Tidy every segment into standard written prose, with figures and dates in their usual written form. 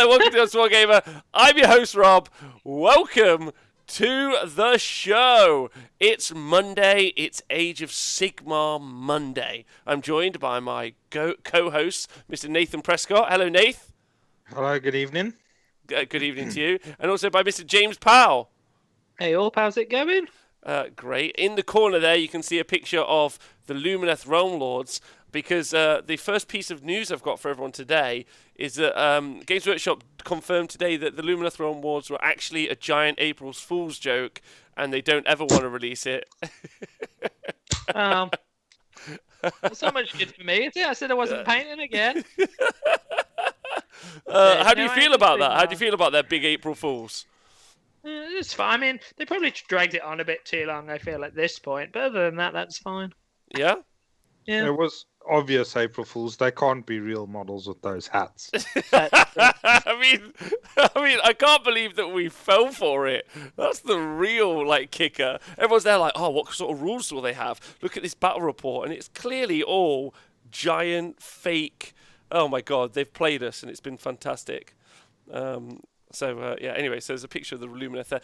Welcome to Small Gamer. I'm your host, Rob. Welcome to the show. It's Monday. It's Age of Sigmar Monday. I'm joined by my co-host, Mr. Nathan Prescott. Hello, Nath. Hello, good evening. Good evening to you. And also by Mr. James Powell. Hey, all, how's it going? Great. In the corner there, you can see a picture of the Lumineth Realm Lords, because the first piece of news I've got for everyone today is that Games Workshop confirmed today that the Lumineth Realm Lords were actually a giant April Fool's joke, and they don't ever want to release it. It's not much good for me, is it? I said I wasn't painting again. How do you feel about that? How do you feel about their big April Fools? It's fine. I mean, they probably dragged it on a bit too long, I feel, at this point. But other than that, that's fine. Yeah? Yeah. It was obvious April Fools. They can't be real models with those hats. I mean, I can't believe that we fell for it. That's the real kicker. Everyone's there oh, what sort of rules will they have? Look at this battle report, and it's clearly all giant fake. Oh my God, they've played us, and it's been fantastic. Anyway, so there's a picture of the Lumineth there.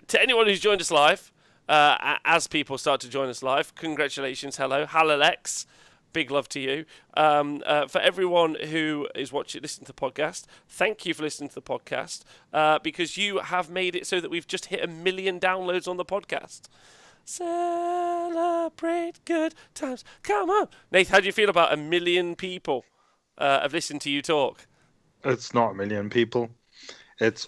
To anyone who's joined us live, as people start to join us live, congratulations, hello, Halalex, big love to you. For everyone who is listening to the podcast, thank you for listening to the podcast, because you have made it so that we've just hit 1 million downloads on the podcast. Celebrate good times. Come on. Nath, how do you feel about 1 million people have listened to you talk? It's not 1 million people. It's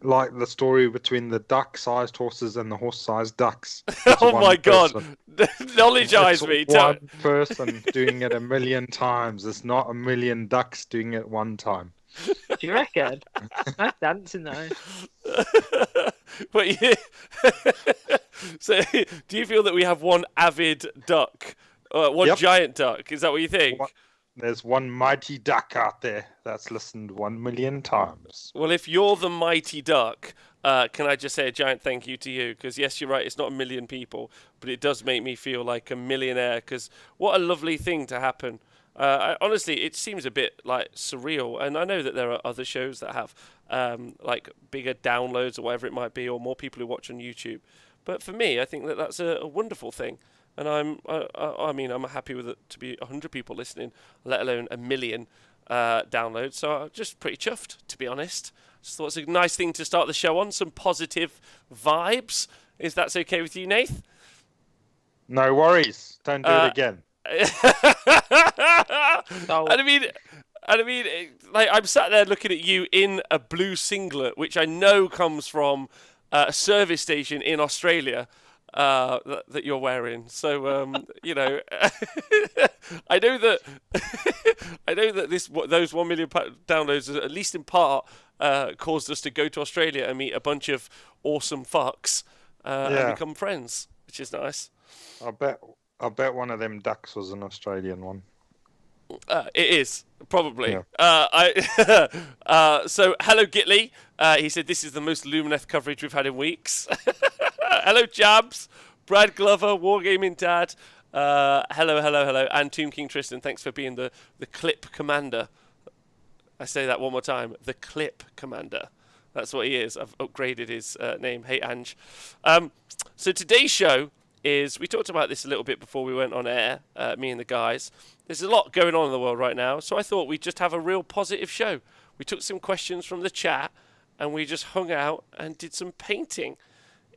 like the story between the duck-sized horses and the horse-sized ducks. Oh my God. Knowledge-ize me. It's one person doing it 1 million times. It's not 1 million ducks doing it one time. Do you reckon? That's dancing, though. So, do you feel that we have one avid duck? One giant duck? Is that what you think? There's one mighty duck out there that's listened 1 million times. Well, if you're the mighty duck, can I just say a giant thank you to you? Because, yes, you're right, it's not 1 million people, but it does make me feel like a millionaire, because what a lovely thing to happen. Honestly, it seems a bit surreal, and I know that there are other shows that have bigger downloads or whatever it might be, or more people who watch on YouTube. But for me, I think that that's a wonderful thing. And I'm happy with it to be 100 people listening, let alone 1 million downloads. So I'm just pretty chuffed, to be honest. Just thought it's a nice thing to start the show on, some positive vibes. If that's okay with you, Nath? No worries. Don't do it again. I'm sat there looking at you in a blue singlet, which I know comes from a service station in Australia. That you're wearing, so I know that those 1 million downloads, at least in part, caused us to go to Australia and meet a bunch of awesome fucks and become friends, which is nice. I bet one of them ducks was an Australian one. It is, probably. Yeah. So, hello, Gitley. He said this is the most Lumineth coverage we've had in weeks. Hello, Jabs. Brad Glover, Wargaming Dad. Hello. And Tomb King Tristan, thanks for being the clip commander. I say that one more time. The clip commander. That's what he is. I've upgraded his name. Hey, Ange. So today's show is, we talked about this a little bit before we went on air, me and the guys. There's a lot going on in the world right now, so I thought we'd just have a real positive show. We took some questions from the chat, and we just hung out and did some painting,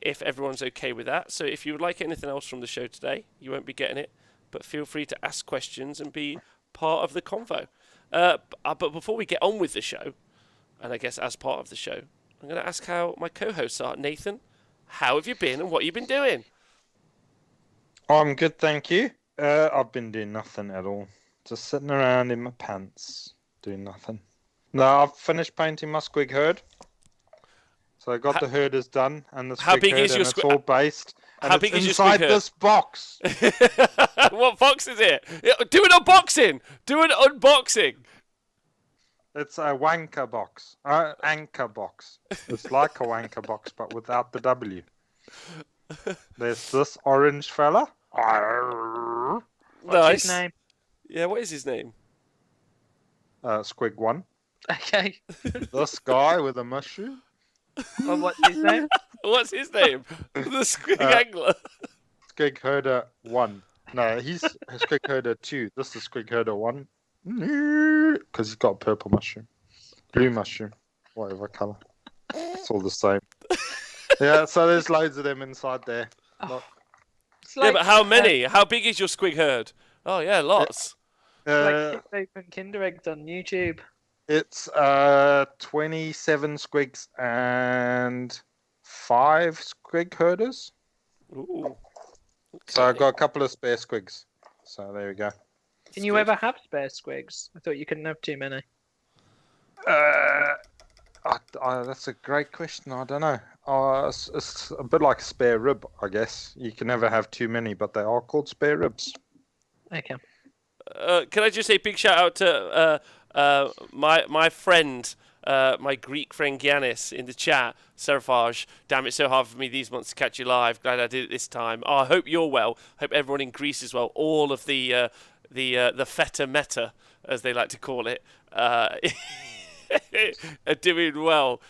if everyone's okay with that. So if you would like anything else from the show today, you won't be getting it, but feel free to ask questions and be part of the convo. But before we get on with the show, and I guess as part of the show, I'm going to ask how my co-hosts are. Nathan, how have you been and what have you been doing? I'm good, thank you. I've been doing nothing at all. Just sitting around in my pants, doing nothing. No, I've finished painting my squig herd. So I got the herders done, and the squig herd, and it's all based. And how it's big is your inside squig herd? this box. What box is it? Do an unboxing! Do an unboxing! It's a wanker box. Anchor box. It's like a wanker box, but without the W. There's this orange fella. What's his name? Yeah, what is his name? Squig 1. Okay. This guy with a mushroom. Well, what's his name? What's his name? The Squig Uh, Angler. Squig Herder 1. No, he's Squig Herder 2. This is Squig Herder 1. Because he's got a purple mushroom. Blue mushroom. Whatever colour. It's all the same. Yeah, so there's loads of them inside there. Look. It's Yeah, like, but how many? How big is your Squig herd? Oh, yeah, lots. Uh, like Open Kinder Eggs on YouTube. It's 27 squigs and 5 squig herders. Ooh. So I've Okay. got a couple of spare squigs. So there we go. Can you ever have spare squigs? I thought you couldn't have too many. That's a great question. I don't know. It's a bit like a spare rib, I guess. You can never have too many, but they are called spare ribs. Okay. Can I just say big shout out to my friend, my Greek friend Giannis in the chat, Serafage. Damn, it's so hard for me these months to catch you live. Glad I did it this time. Oh, I hope you're well. Hope everyone in Greece is well. All of the feta meta, as they like to call it, are doing well.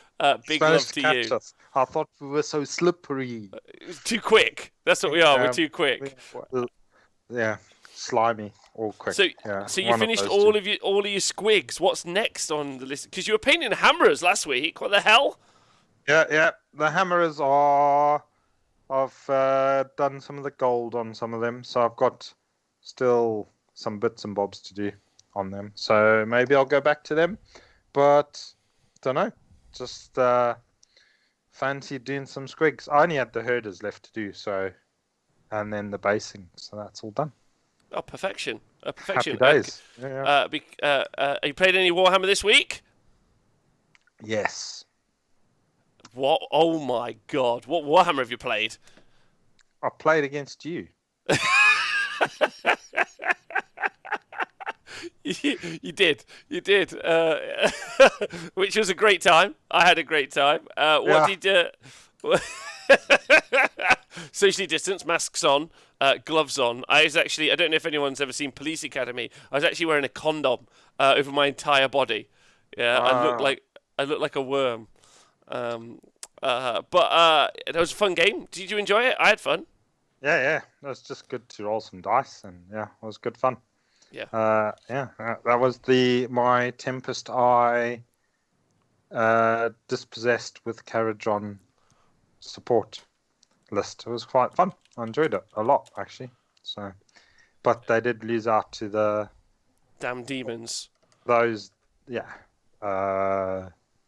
Big Spanish love to catch you. us. I thought we were so slippery. Too quick. That's what we are. We're Um, too quick. Yeah, slimy, all quick. So, yeah, so you one of finished those all two. of your squigs. What's next on the list? Because you were painting hammerers last week. What the hell? Yeah. The hammerers are. I've done some of the gold on some of them, so I've got still some bits and bobs to do on them. So maybe I'll go back to them, but don't know. Just fancy doing some squigs. I only had the herders left to do, so and then the basing, so that's all done. Oh, perfection. Perfection. Happy days. Yeah. Have you played any Warhammer this week? Yes. What? Oh my God! What Warhammer have you played? I played against you. You did, which was a great time. I had a great time. What did socially distanced, masks on, gloves on. I don't know if anyone's ever seen Police Academy. I was actually wearing a condom over my entire body. Yeah, I looked like a worm. But it was a fun game. Did you enjoy it? I had fun. Yeah. It was just good to roll some dice, and yeah, it was good fun. Yeah. That was my Tempest Eye dispossessed with Caradron support list. It was quite fun. I enjoyed it a lot, actually. So, but they did lose out to the Damn demons. those. Yeah.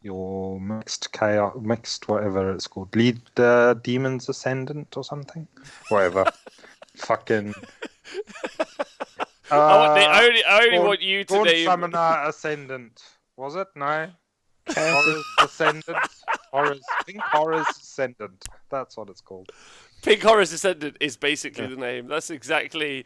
Your mixed chaos, mixed whatever it's called, lead demons ascendant or something, whatever. Fucking. I only want you to Dawn name. Summoner Ascendant. Was it? No. Horrors Ascendant. Pink Horrors Ascendant. That's what it's called. Pink Horror's Descendant is basically the name. That's exactly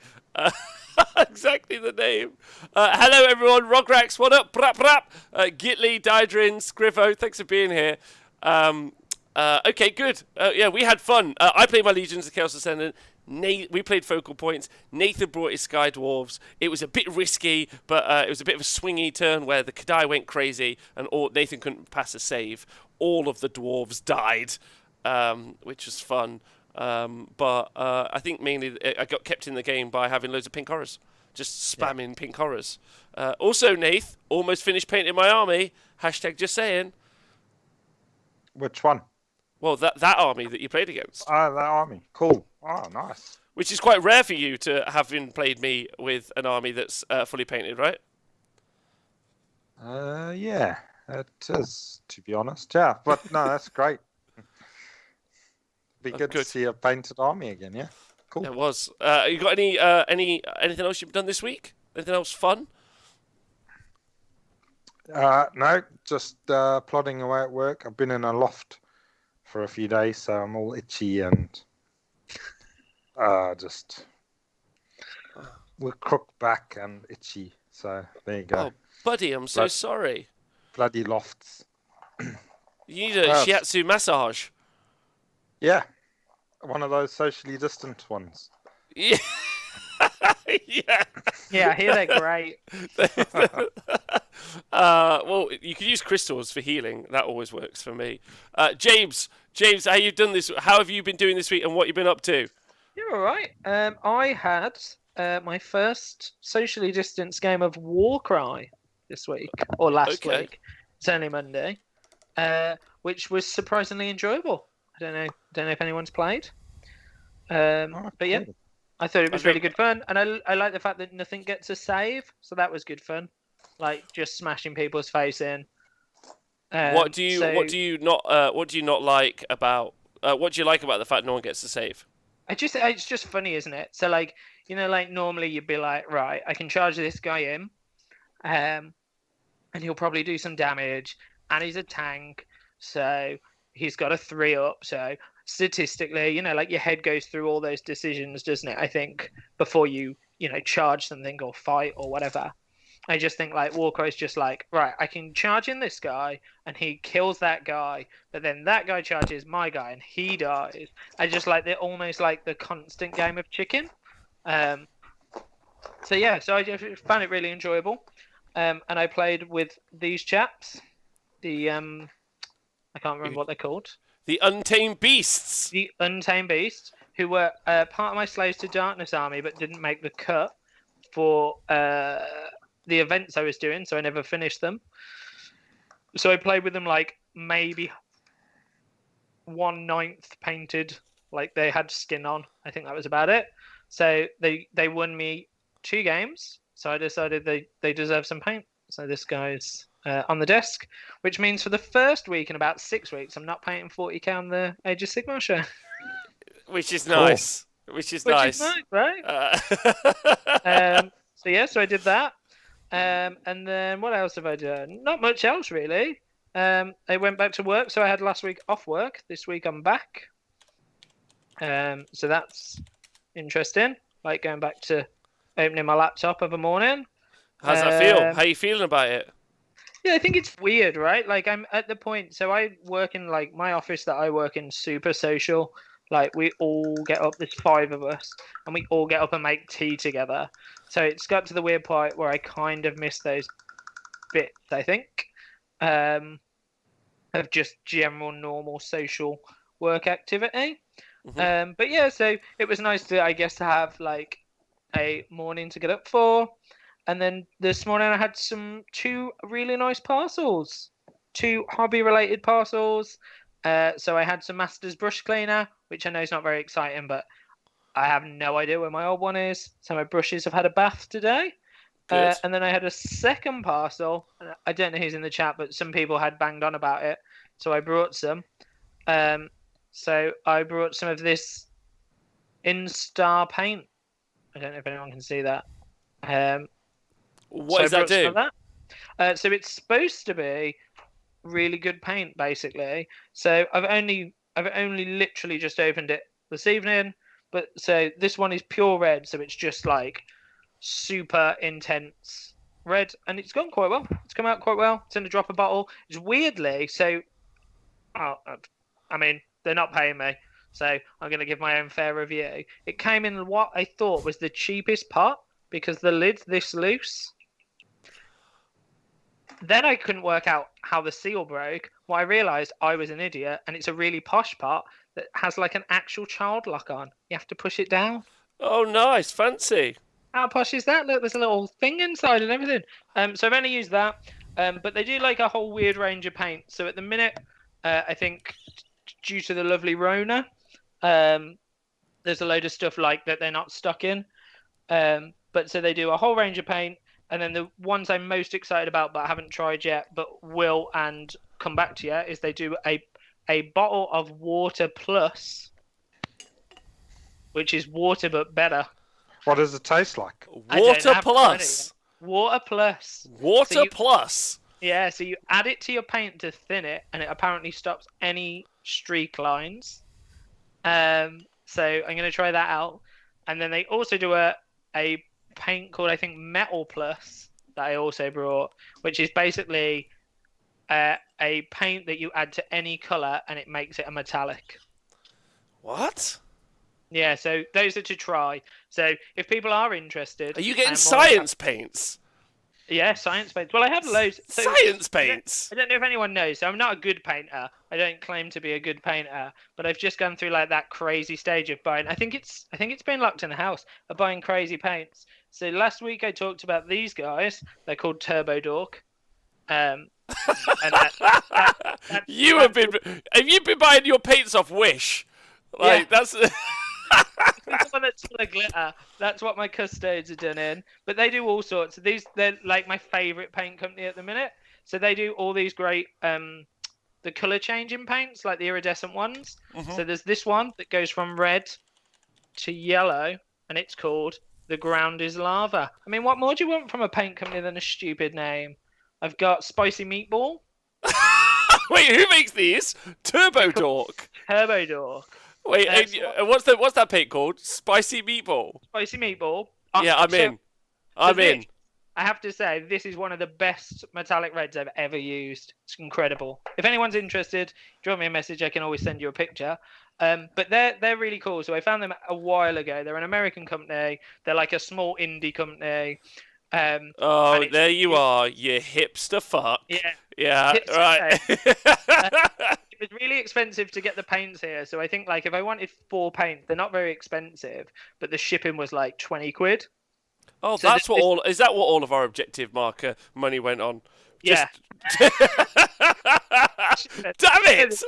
exactly the name. Hello, everyone. Rograx, what up? Brap, brap. Gitley, Dydrin, Scrivo, thanks for being here. Okay, good. Yeah, we had fun. I played my Legions of Chaos Ascendant. We played Focal Points. Nathan brought his Sky Dwarves. It was a bit risky, but it was a bit of a swingy turn where the Kadai went crazy and Nathan couldn't pass a save. All of the Dwarves died, which was fun. But I think mainly I got kept in the game by having loads of Pink Horrors. Just spamming Pink Horrors. Also, Nath, almost finished painting my army. Hashtag just saying. Which one? Well, that army that you played against. That army. Cool. Oh, nice. Which is quite rare for you to having played me with an army that's fully painted, right? Yeah, it is, to be honest. Yeah, but no, that's great. Be good to see a painted army again, yeah? Cool. It was. You got anything else you've done this week? Anything else fun? No, just plodding away at work. I've been in a loft for a few days, so I'm all itchy and just with crook back and itchy. So there you go. Oh, buddy, I'm so sorry. Bloody lofts. You need a shiatsu massage. Yeah, one of those socially distant ones. Yeah. Yeah, I hear they're great. Well, you could use crystals for healing. That always works for me. James, how you done this? How have you been doing this week, and what you been up to? You're all right. I had my first socially distanced game of Warcry this week or last Okay. week. It's only Monday, which was surprisingly enjoyable. Don't know if anyone's played. But yeah, I thought it was really good fun, and I like the fact that nothing gets a save, so that was good fun. Like just smashing people's face in. What do you not like about what do you like about the fact no one gets to save? It's just funny, isn't it? So like like normally you'd be like, right, I can charge this guy in, and he'll probably do some damage, and he's a tank, so he's got a 3-up. So statistically, like your head goes through all those decisions, doesn't it? I think before you charge something or fight or whatever. I just think like Warcry's just like, right, I can charge in this guy and he kills that guy, but then that guy charges my guy and he dies. I just like they're almost like the constant game of chicken. So I just found it really enjoyable. And I played with these chaps, the I can't remember what they're called. The Untamed Beasts. The Untamed Beasts, who were part of my Slaves to Darkness army, but didn't make the cut for the events I was doing, so I never finished them. So I played with them like maybe 1/9 painted, like they had skin on. I think that was about it. So they won me 2 games. So I decided they deserve some paint. So this guy's on the desk, which means for the first week in about 6 weeks, I'm not painting 40k on the Age of Sigmar show. Which is nice. Which is nice, right? So I did that. And then what else have I done? Not much else really. I went back to work, so I had last week off work. This week I'm back. So that's interesting. Like going back to opening my laptop of a morning. How's that feel? How are you feeling about it? Yeah, I think it's weird, right? Like I'm at the point, so I work in like my office that I work in, super social. Like we all get up, there's 5 of us, and we all get up and make tea together. So it's got to the weird point where I kind of miss those bits, I think, of just general normal social work activity. Mm-hmm. But yeah, so it was nice to, I guess, to have like a morning to get up for. And then this morning I had 2 really nice parcels, 2 hobby-related parcels. So I had some Masters brush cleaner, which I know is not very exciting, but I have no idea where my old one is. So my brushes have had a bath today. And then I had a second parcel. I don't know who's in the chat, but some people had banged on about it. So I brought some. So I brought some of this Instar paint. I don't know if anyone can see that. What does that do? So it's supposed to be really good paint, basically. So I've only literally just opened it this evening, but so this one is pure red, so it's just like super intense red, and it's gone quite well. It's come out quite well. It's in a dropper bottle. It's weirdly so. I mean, they're not paying me, so I'm going to give my own fair review. It came in what I thought was the cheapest pot because the lid's this loose. Then I couldn't work out how the seal broke. Well, I realised I was an idiot, and it's a really posh pot that has like an actual child lock on. You have to push it down. Oh, nice. Fancy. How posh is that? Look, there's a little thing inside and everything. So I've only used that. But they do like a whole weird range of paint. So at the minute, I think due to the lovely Rona, there's a load of stuff like that they're not stuck in. But so they do a whole range of paint. And then the ones I'm most excited about, but I haven't tried yet, but will and come back to yet, is they do a bottle of Water Plus, which is water but better. What does it taste like? Water Plus. Water Plus. Water Plus. Yeah, so you add it to your paint to thin it, and it apparently stops any streak lines. So I'm going to try that out. And then they also do a paint called, I think, Metal Plus that I also brought, which is basically a paint that you add to any color and it makes it a metallic. What? Yeah, so those are to try. So if people are interested, are you getting science paints? Yeah, science paints. Well, I have loads. So Science paints. I don't know if anyone knows. So I'm not a good painter. I don't claim to be a good painter, but I've just gone through like that crazy stage of buying. I think it's been locked in the house of buying crazy paints. So last week I talked about these guys. They're called Turbo Dork. And Have you been buying your paints off Wish? Like that's. the one that's full of glitter. That's what my custodes are done in. But they do all sorts. They're like my favourite paint company at the minute. So they do all these great the colour changing paints, like the iridescent ones. So there's this one that goes from red to yellow, and it's called The Ground is Lava. I mean, what more do you want from a paint company than a stupid name? I've got Spicy Meatball. Wait, who makes these? Turbo Dork. Turbo Dork. Wait, what's that paint called? Spicy Meatball. Spicy Meatball. Yeah, I'm in. I'm in. I have to say, this is one of the best metallic reds I've ever used. It's incredible. If anyone's interested, drop me a message. I can always send you a picture. But they're really cool. So I found them a while ago. They're an American company. They're like a small indie company. There you are, you hipster fuck. Yeah, hipster right. It was really expensive to get the paints here. So I think like if I wanted 4 paints, they're not very expensive, but the shipping was like 20 quid. Oh, So is that what all of our objective marker money went on? Yeah. Damn it!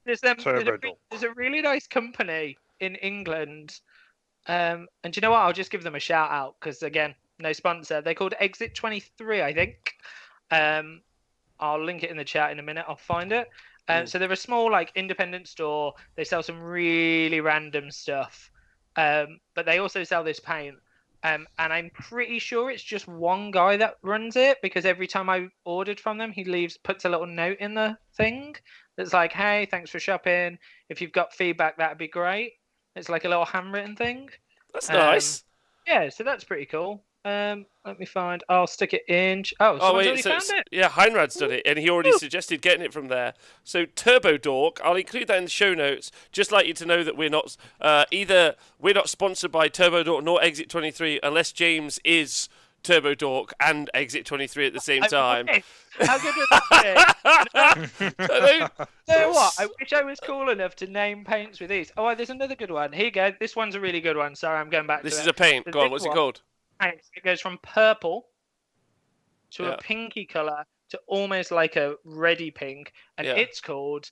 There's a really nice company in England. And do you know what? I'll just give them a shout out because again, no sponsor. They're called Exit 23, I think. I'll link it in the chat in a minute. I'll find it. So they're a small like independent store. They sell some really random stuff. But they also sell this paint. And I'm pretty sure it's just one guy that runs it because every time I ordered from them, he puts a little note in the thing that's like, "Hey, thanks for shopping. If you've got feedback, that'd be great." It's like a little handwritten thing. That's nice. Yeah, so that's pretty cool. Let me find. I'll stick it in. Oh, someone's already found it. Yeah, Heinrad's done it, and he already suggested getting it from there. So Turbo Dork, I'll include that in the show notes. Just like you to know that we're not we're not sponsored by Turbo Dork nor Exit 23 unless James is Turbo Dork and Exit 23 at the same time. How good would that be? You know what? I wish I was cool enough to name paints with these. Oh, there's another good one. Here you go. This one's a really good one. Sorry, I'm going back to it. This is a paint. Go on, what's it called? It goes from purple to a pinky colour to almost like a reddy pink. And it's called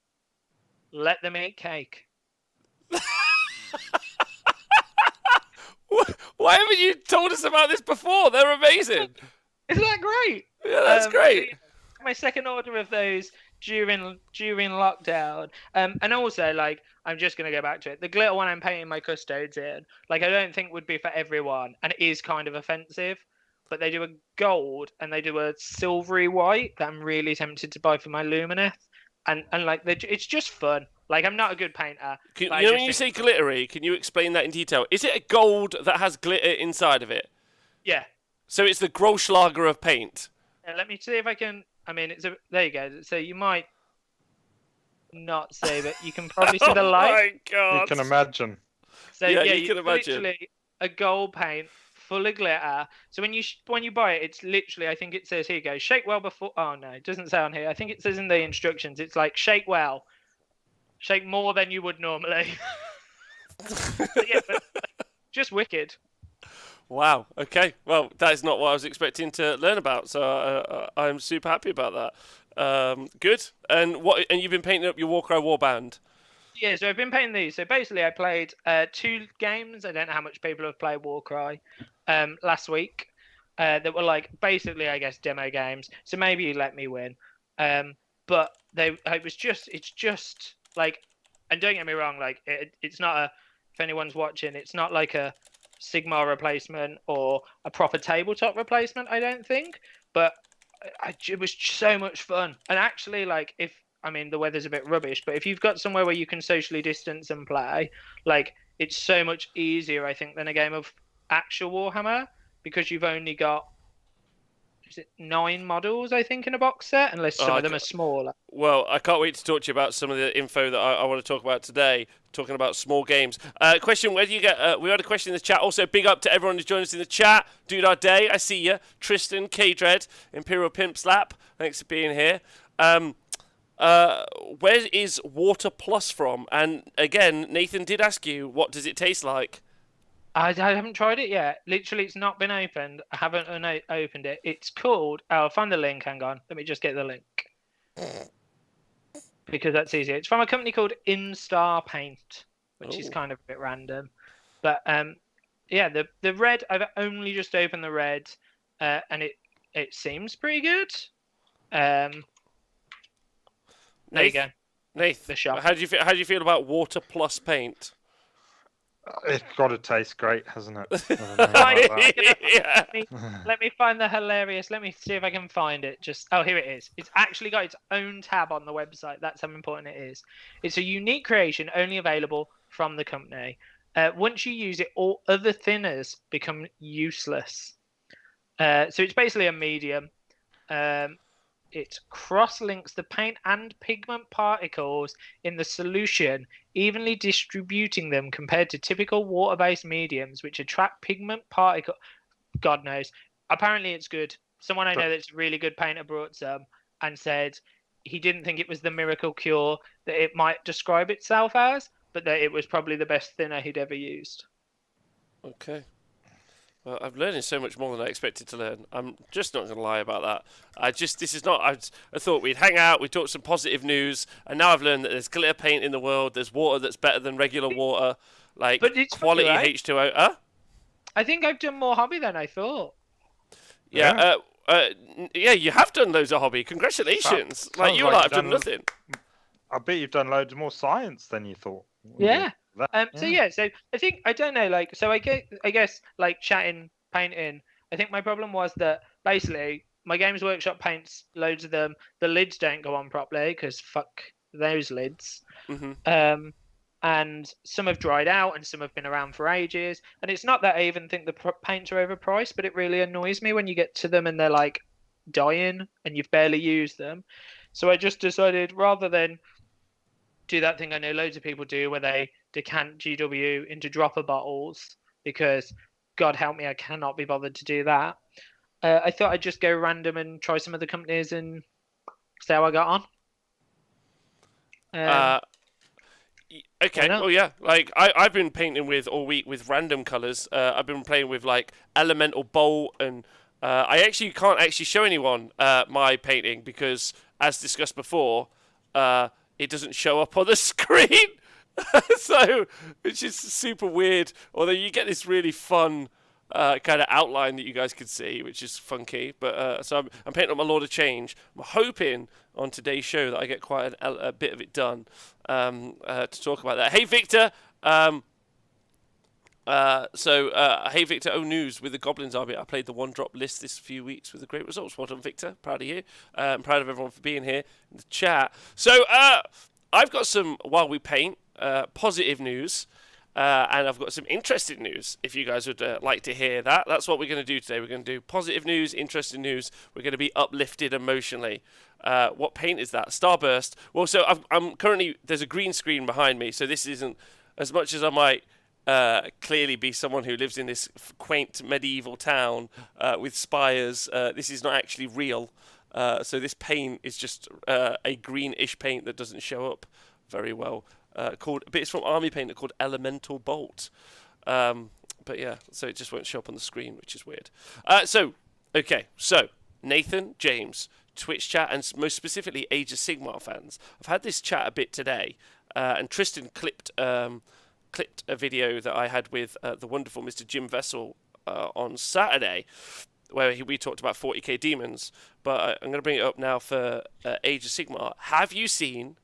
Let Them Eat Cake. Why haven't you told us about this before? They're amazing. Isn't that great? Yeah, that's great. My second order of those during lockdown. And also, like, I'm just going to go back to it. The glitter one I'm painting my custodes in, like, I don't think would be for everyone. And it is kind of offensive. But they do a gold and they do a silvery white that I'm really tempted to buy for my Lumineth. And like, it's just fun. Like, I'm not a good painter. When you say glittery, can you explain that in detail? Is it a gold that has glitter inside of it? Yeah. So it's the Groschlager of paint. Yeah, let me see if I can. I mean, there you go. So you might not see, but you can probably see the light. Oh my God. You can imagine. So yeah, you can imagine. Literally a gold paint full of glitter. So when you buy it, it's literally, I think it says, here you go, shake well before. Oh no, it doesn't say on here. I think it says in the instructions. It's like shake well. Shake more than you would normally. but just wicked. Wow. Okay. Well, that is not what I was expecting to learn about. So I'm super happy about that. Good. And you've been painting up your Warcry Warband. Yeah. So I've been painting these. So basically, I played 2 games. I don't know how much people have played Warcry last week. That were like basically, I guess, demo games. So maybe you let me win. But it's just like, and don't get me wrong, like it's not if anyone's watching, it's not like a Sigma replacement or a proper tabletop replacement, I don't think. But it was so much fun. And actually, like, the weather's a bit rubbish, but if you've got somewhere where you can socially distance and play, like, it's so much easier, I think, than a game of actual Warhammer, because you've only got is it 9 models, I think, in a box set, unless some of them are smaller. Well, I can't wait to talk to you about some of the info that I want to talk about today, talking about small games. Question, where do you get... we had a question in the chat. Also, big up to everyone who's joined us in the chat. Dude, our day, I see you. Tristan, K-Dread, Imperial Pimp Slap, thanks for being here. Where is Water Plus from? And again, Nathan did ask you, what does it taste like? I haven't tried it yet. Literally, it's not been opened. I haven't opened it. It's called... I'll find the link. Hang on. Let me just get the link. Because that's easier. It's from a company called Instar Paint, which is kind of a bit random. But yeah, the red, I've only just opened the red, and it seems pretty good. There you go. Nath, the shop. How do you feel about Water Plus paint? It's got to taste great, hasn't it? Yeah. Let me find the hilarious. Let me see if I can find it. Here it is. It's actually got its own tab on the website. That's how important it is. It's a unique creation only available from the company. Once you use it, all other thinners become useless. So it's basically a medium. It cross-links the paint and pigment particles in the solution, evenly distributing them compared to typical water-based mediums, which attract pigment particles. God knows. Apparently, it's good. Someone I know that's a really good painter brought some and said he didn't think it was the miracle cure that it might describe itself as, but that it was probably the best thinner he'd ever used. Okay. Well, I'm learning so much more than I expected to learn. I'm just not going to lie about that. I thought we'd hang out, we'd talk some positive news, and now I've learned that there's glitter paint in the world, there's water that's better than regular water, like but it's quality funny, right? H2O. Huh? I think I've done more hobby than I thought. Yeah, yeah, you have done loads of hobby. Congratulations. You and I have done nothing. I bet you've done loads more science than you thought. Yeah. So I think I don't know, I guess like chatting, painting. I think my problem was that basically my Games Workshop paints loads of them. The lids don't go on properly because fuck those lids. Mm-hmm. And some have dried out and some have been around for ages. And it's not that I even think the paints are overpriced, but it really annoys me when you get to them and they're like dying and you've barely used them. So I just decided rather than do that thing I know loads of people do where they decant GW into dropper bottles, because God help me, I cannot be bothered to do that. I thought I'd just go random and try some of the companies and see how I got on. Okay, well, yeah, like I've been painting with all week with random colours. I've been playing with like Elemental Bolt, and I actually can't actually show anyone my painting because, as discussed before, it doesn't show up on the screen. So, which is super weird. Although you get this really fun kind of outline that you guys could see, which is funky. But so I'm painting up my Lord of Change. I'm hoping on today's show that I get quite a bit of it done to talk about that. Hey, Victor. Hey, Victor O News with the Goblins Army. I played the one-drop list this few weeks with the great results. Well done, Victor. Proud of you. I'm proud of everyone for being here in the chat. So I've got some, while we paint, positive news. And I've got some interesting news, if you guys would like to hear that. That's what we're going to do today. We're going to do positive news, interesting news. We're going to be uplifted emotionally. What paint is that? Starburst. Well, so I'm currently, there's a green screen behind me, so this isn't, as much as I might clearly be someone who lives in this quaint medieval town with spires, this is not actually real. So this paint is just a greenish paint that doesn't show up very well. It's from Army Painter called Elemental Bolt. But yeah, so it just won't show up on the screen, which is weird. So Nathan, James, Twitch chat, and most specifically Age of Sigmar fans. I've had this chat a bit today, and Tristan clipped a video that I had with the wonderful Mr. Jim Vessel on Saturday, where we talked about 40k demons. But I'm going to bring it up now for Age of Sigmar. Have you seen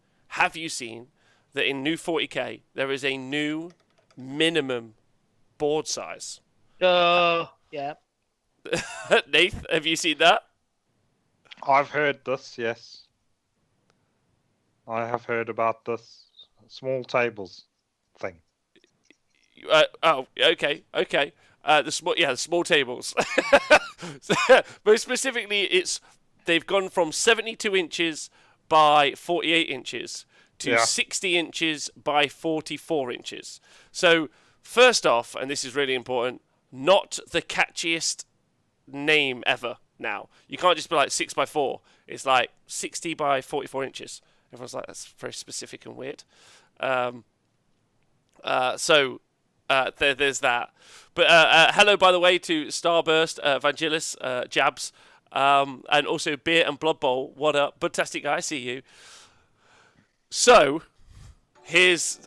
that in new 40k there is a new minimum board size? Yeah. Nath, have you seen that? I've heard this, yes. I have heard about this small tables thing. Okay. The small tables. Most specifically, they've gone from 72 inches by 48 inches to 60 inches by 44 inches. So, first off, and this is really important, not the catchiest name ever now. You can't just be like 6 by 4. It's like 60 by 44 inches. Everyone's like, that's very specific and weird. There's that. But hello, by the way, to Starburst, Vangelis, Jabs, and also Beer and Blood Bowl. What up? Fantastic guy, I see you. So, here's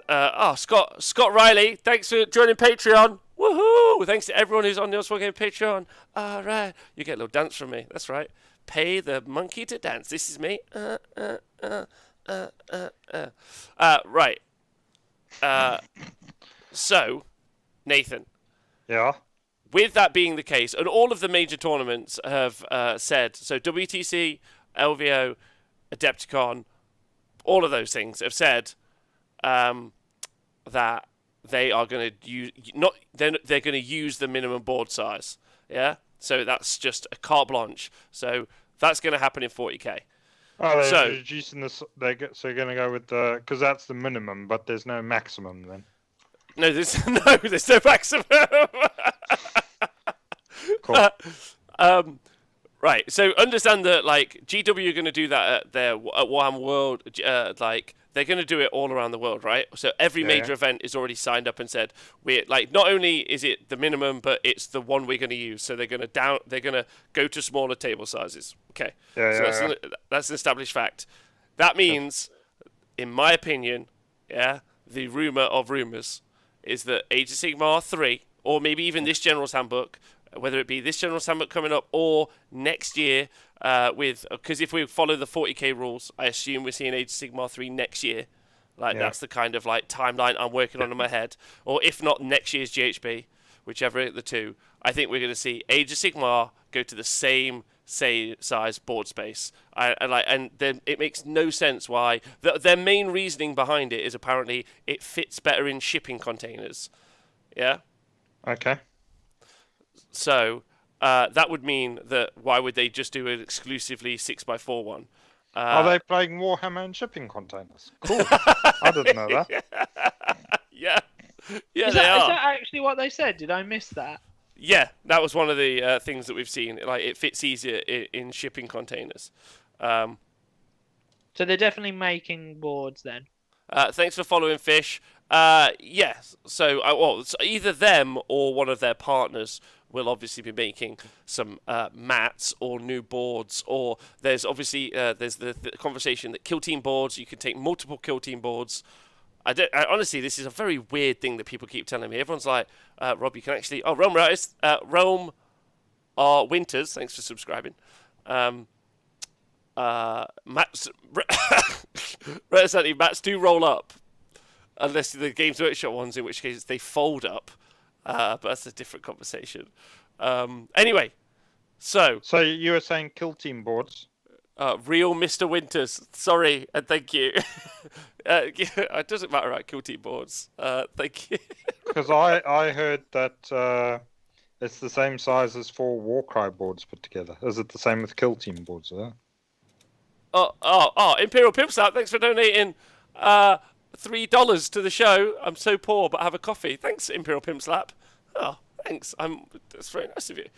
Scott Riley. Thanks for joining Patreon. Woohoo! Thanks to everyone who's on the AOS Game Patreon. All right. You get a little dance from me. That's right. Pay the monkey to dance. This is me. Right. So, Nathan. Yeah. With that being the case, and all of the major tournaments have said, so WTC, LVO, Adepticon, all of those things have said that they are going to use they're going to use the minimum board size. Yeah, so that's just a carte blanche. So that's going to happen in 40k. Oh, they're reducing this. So you're going to go with the because that's the minimum, but there's no maximum then. No, there's no maximum. Cool. Right. So understand that like GW are going to do that at Warhammer World. Like they're going to do it all around the world, right? So every major event is already signed up and said we're like not only is it the minimum, but it's the one we're going to use. So they're going to go to smaller table sizes. Okay. That's an established fact. That means, in my opinion, the rumor of rumors is that Age of Sigmar 3, or maybe even this General's Handbook, whether it be this General's Handbook coming up or next year, because if we follow the 40k rules, I assume we're seeing Age of Sigmar 3 next year. That's the kind of like timeline I'm working on in my head. Or if not, next year's GHB, whichever of the two. I think we're going to see Age of Sigmar go to the same size board space. And then it makes no sense why. Their main reasoning behind it is apparently it fits better in shipping containers. Yeah? Okay. So that would mean that why would they just do an exclusively 6x4 one? Are they playing Warhammer in shipping containers? Cool. I didn't know that. Yeah. Yeah, Is that actually what they said? Did I miss that? Yeah, that was one of the things that we've seen. Like, it fits easier in shipping containers. So they're definitely making boards then. Thanks for following, Fish. Yes. So, either them or one of their partners will obviously be making some mats or new boards. Or there's obviously there's the conversation that kill team boards. You can take multiple kill team boards. Honestly, this is a very weird thing that people keep telling me. Everyone's like, Rob, you can actually... Oh, Rome Writers. Rome Winters. Thanks for subscribing. Mats do roll up. Unless the Games Workshop ones, in which case they fold up. But that's a different conversation. Anyway, so... So you were saying kill team boards? Real Mr. Winters. Sorry, and thank you. It doesn't matter about kill team boards. Thank you. Because I heard that it's the same size as 4 Warcry boards put together. Is it the same with kill team boards? Imperial Pimp Slap, thanks for donating $3 to the show. I'm so poor, but have a coffee. Thanks, Imperial Pimp Slap. Oh, thanks. That's very nice of you.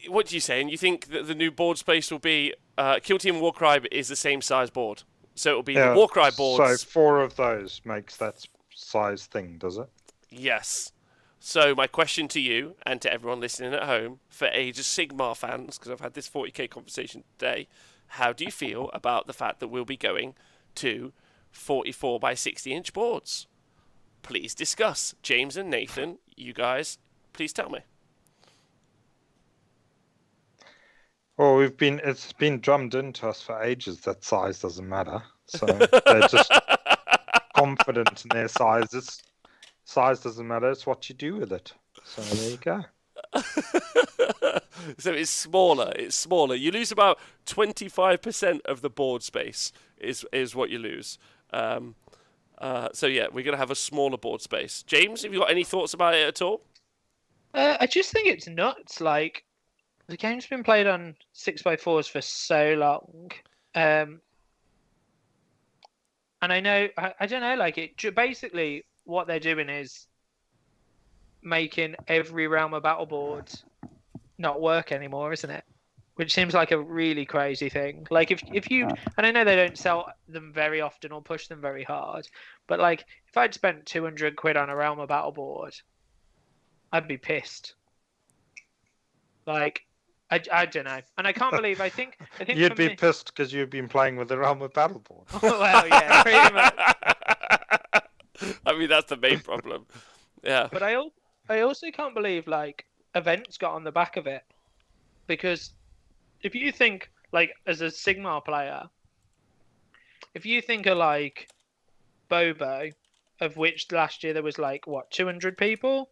What do you say? And you think that the new board space will be Kill Team Warcry is the same size board, so it'll be the Warcry boards. So 4 of those makes that size thing, does it? Yes. So my question to you and to everyone listening at home, for Age of Sigmar fans, because I've had this 40k conversation today, how do you feel about the fact that we'll be going to 44 by 60 inch boards? Please discuss. James and Nathan, you guys, please tell me. Well, it's been drummed into us for ages that size doesn't matter. So they're just confident in their sizes. Size doesn't matter, it's what you do with it. So there you go. So it's smaller. You lose about 25% of the board space is what you lose. So yeah, we're going to have a smaller board space. James, have you got any thoughts about it at all? I just think it's nuts. Like the game's been played on 6x4s for so long, and I know I don't know. Like basically what they're doing is making every Realm of Battle board not work anymore, isn't it? Which seems like a really crazy thing. Like if you, and I know they don't sell them very often or push them very hard, but like if I'd spent 200 quid on a Realm of Battle board, I'd be pissed. Like I don't know, and I can't believe I think You'd be pissed because you've been playing with the Realm of Battle board. Well, yeah, pretty much. I mean, that's the main problem. Yeah. But I also can't believe like events got on the back of it, because if you think like as a Sigmar player, if you think of like Bobo, of which last year there was like what 200 people,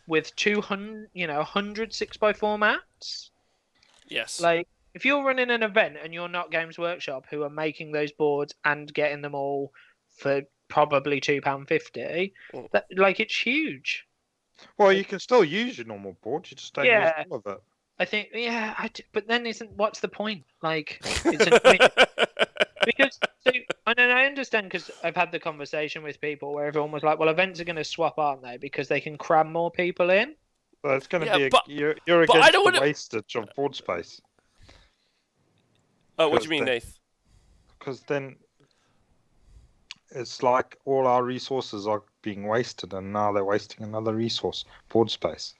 with 200 100 6x4 mats. Yes. Like if you're running an event and you're not Games Workshop, who are making those boards and getting them all for probably £2.50, that like it's huge. Well, you can still use your normal board. You just don't use all of it. I think, but then what's the point? Like, it's annoying. Because, and then I understand, because I've had the conversation with people where everyone was like, well, events are going to swap, aren't they? Because they can cram more people in. Well, it's going to be, you're against the wastage of board space. Oh, what do you mean, Nath? Because then it's like all our resources are being wasted, and now they're wasting another resource, board space.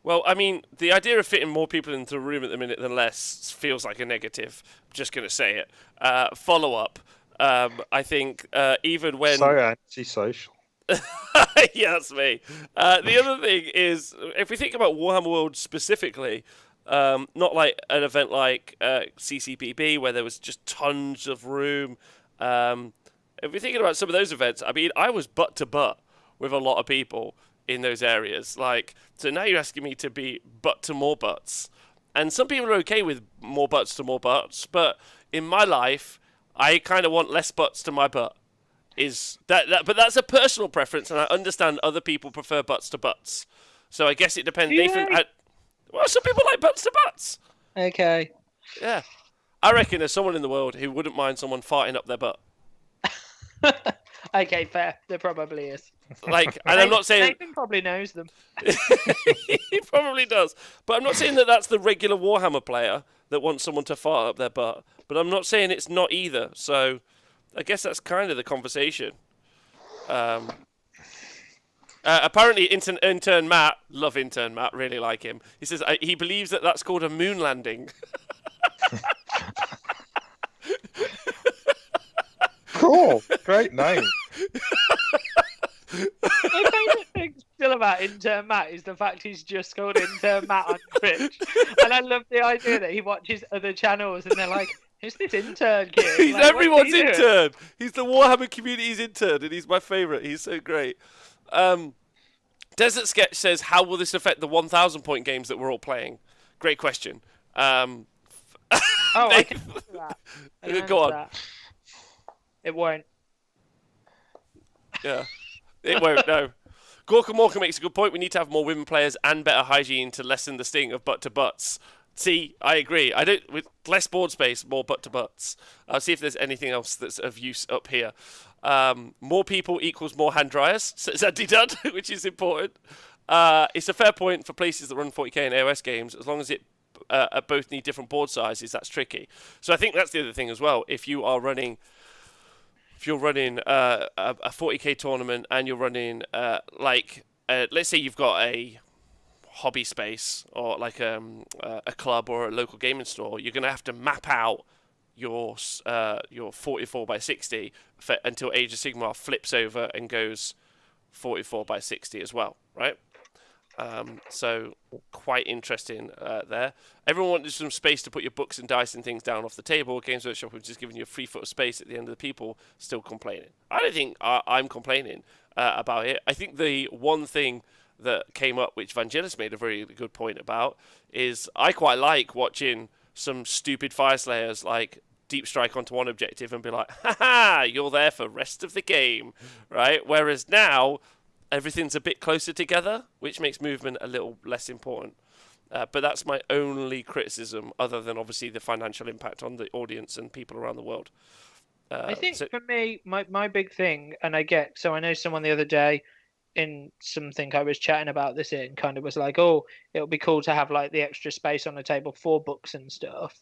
Well, I mean, the idea of fitting more people into a room at the minute than less feels like a negative. I'm just going to say it. Follow up. I think even when... So antisocial. Yeah, that's me. The other thing is, if we think about Warhammer World specifically, not like an event like CCPB where there was just tons of room. If we're thinking about some of those events, I mean, I was butt to butt with a lot of people in those areas. Like, so now you're asking me to be butt to more butts. And some people are okay with more butts to more butts, but in my life, I kind of want less butts to my butt. But that's a personal preference, and I understand other people prefer butts to butts. So I guess it depends. Nathan, well, some people like butts to butts. Okay. Yeah. I reckon there's someone in the world who wouldn't mind someone farting up their butt. Okay, fair. There probably is. Like, and I'm not saying Nathan probably knows them. He probably does, but I'm not saying that that's the regular Warhammer player that wants someone to fart up their butt. But I'm not saying it's not either. So, I guess that's kind of the conversation. Apparently, intern Matt, love intern Matt, really like him. He says he believes that that's called a moon landing. Cool, great name. My favourite thing still about intern Matt is the fact he's just called intern Matt on Twitch, and I love the idea that he watches other channels and they're like, "Who's this intern kid?" He's like, everyone's intern. He's the Warhammer community's intern, and he's my favourite. He's so great. Desert Sketch says, "How will this affect the 1,000 point games that we're all playing?" Great question. I can answer that. Go on. That. It won't. Yeah, it won't. No. Gorka Morka makes a good point. We need to have more women players and better hygiene to lessen the sting of butt to butts. See, I agree. I don't with less board space, more butt to butts. I'll see if there's anything else that's of use up here. More people equals more hand dryers, says Andy Dudd, which is important. It's a fair point for places that run 40k and AOS games, as long as it both need different board sizes. That's tricky. So I think that's the other thing as well. If you're running a 40k tournament and you're running let's say you've got a hobby space or like a club or a local gaming store, you're going to have to map out your 44 by 60 until Age of Sigmar flips over and goes 44 by 60 as well, right? So quite interesting there. Everyone wanted some space to put your books and dice and things down off the table. Games Workshop have just given you a free foot of space at the end of the people still complaining. I don't think I'm complaining about it. I think the one thing that came up, which Vangelis made a very good point about, is I quite like watching some stupid Fire Slayers like deep strike onto one objective and be like, ha, you're there for rest of the game, right? Whereas now, everything's a bit closer together, which makes movement a little less important. But that's my only criticism, other than obviously the financial impact on the audience and people around the world. I think for me, my big thing, and I know someone the other day in something I was chatting about this in kind of was like, oh, it would be cool to have like the extra space on the table for books and stuff.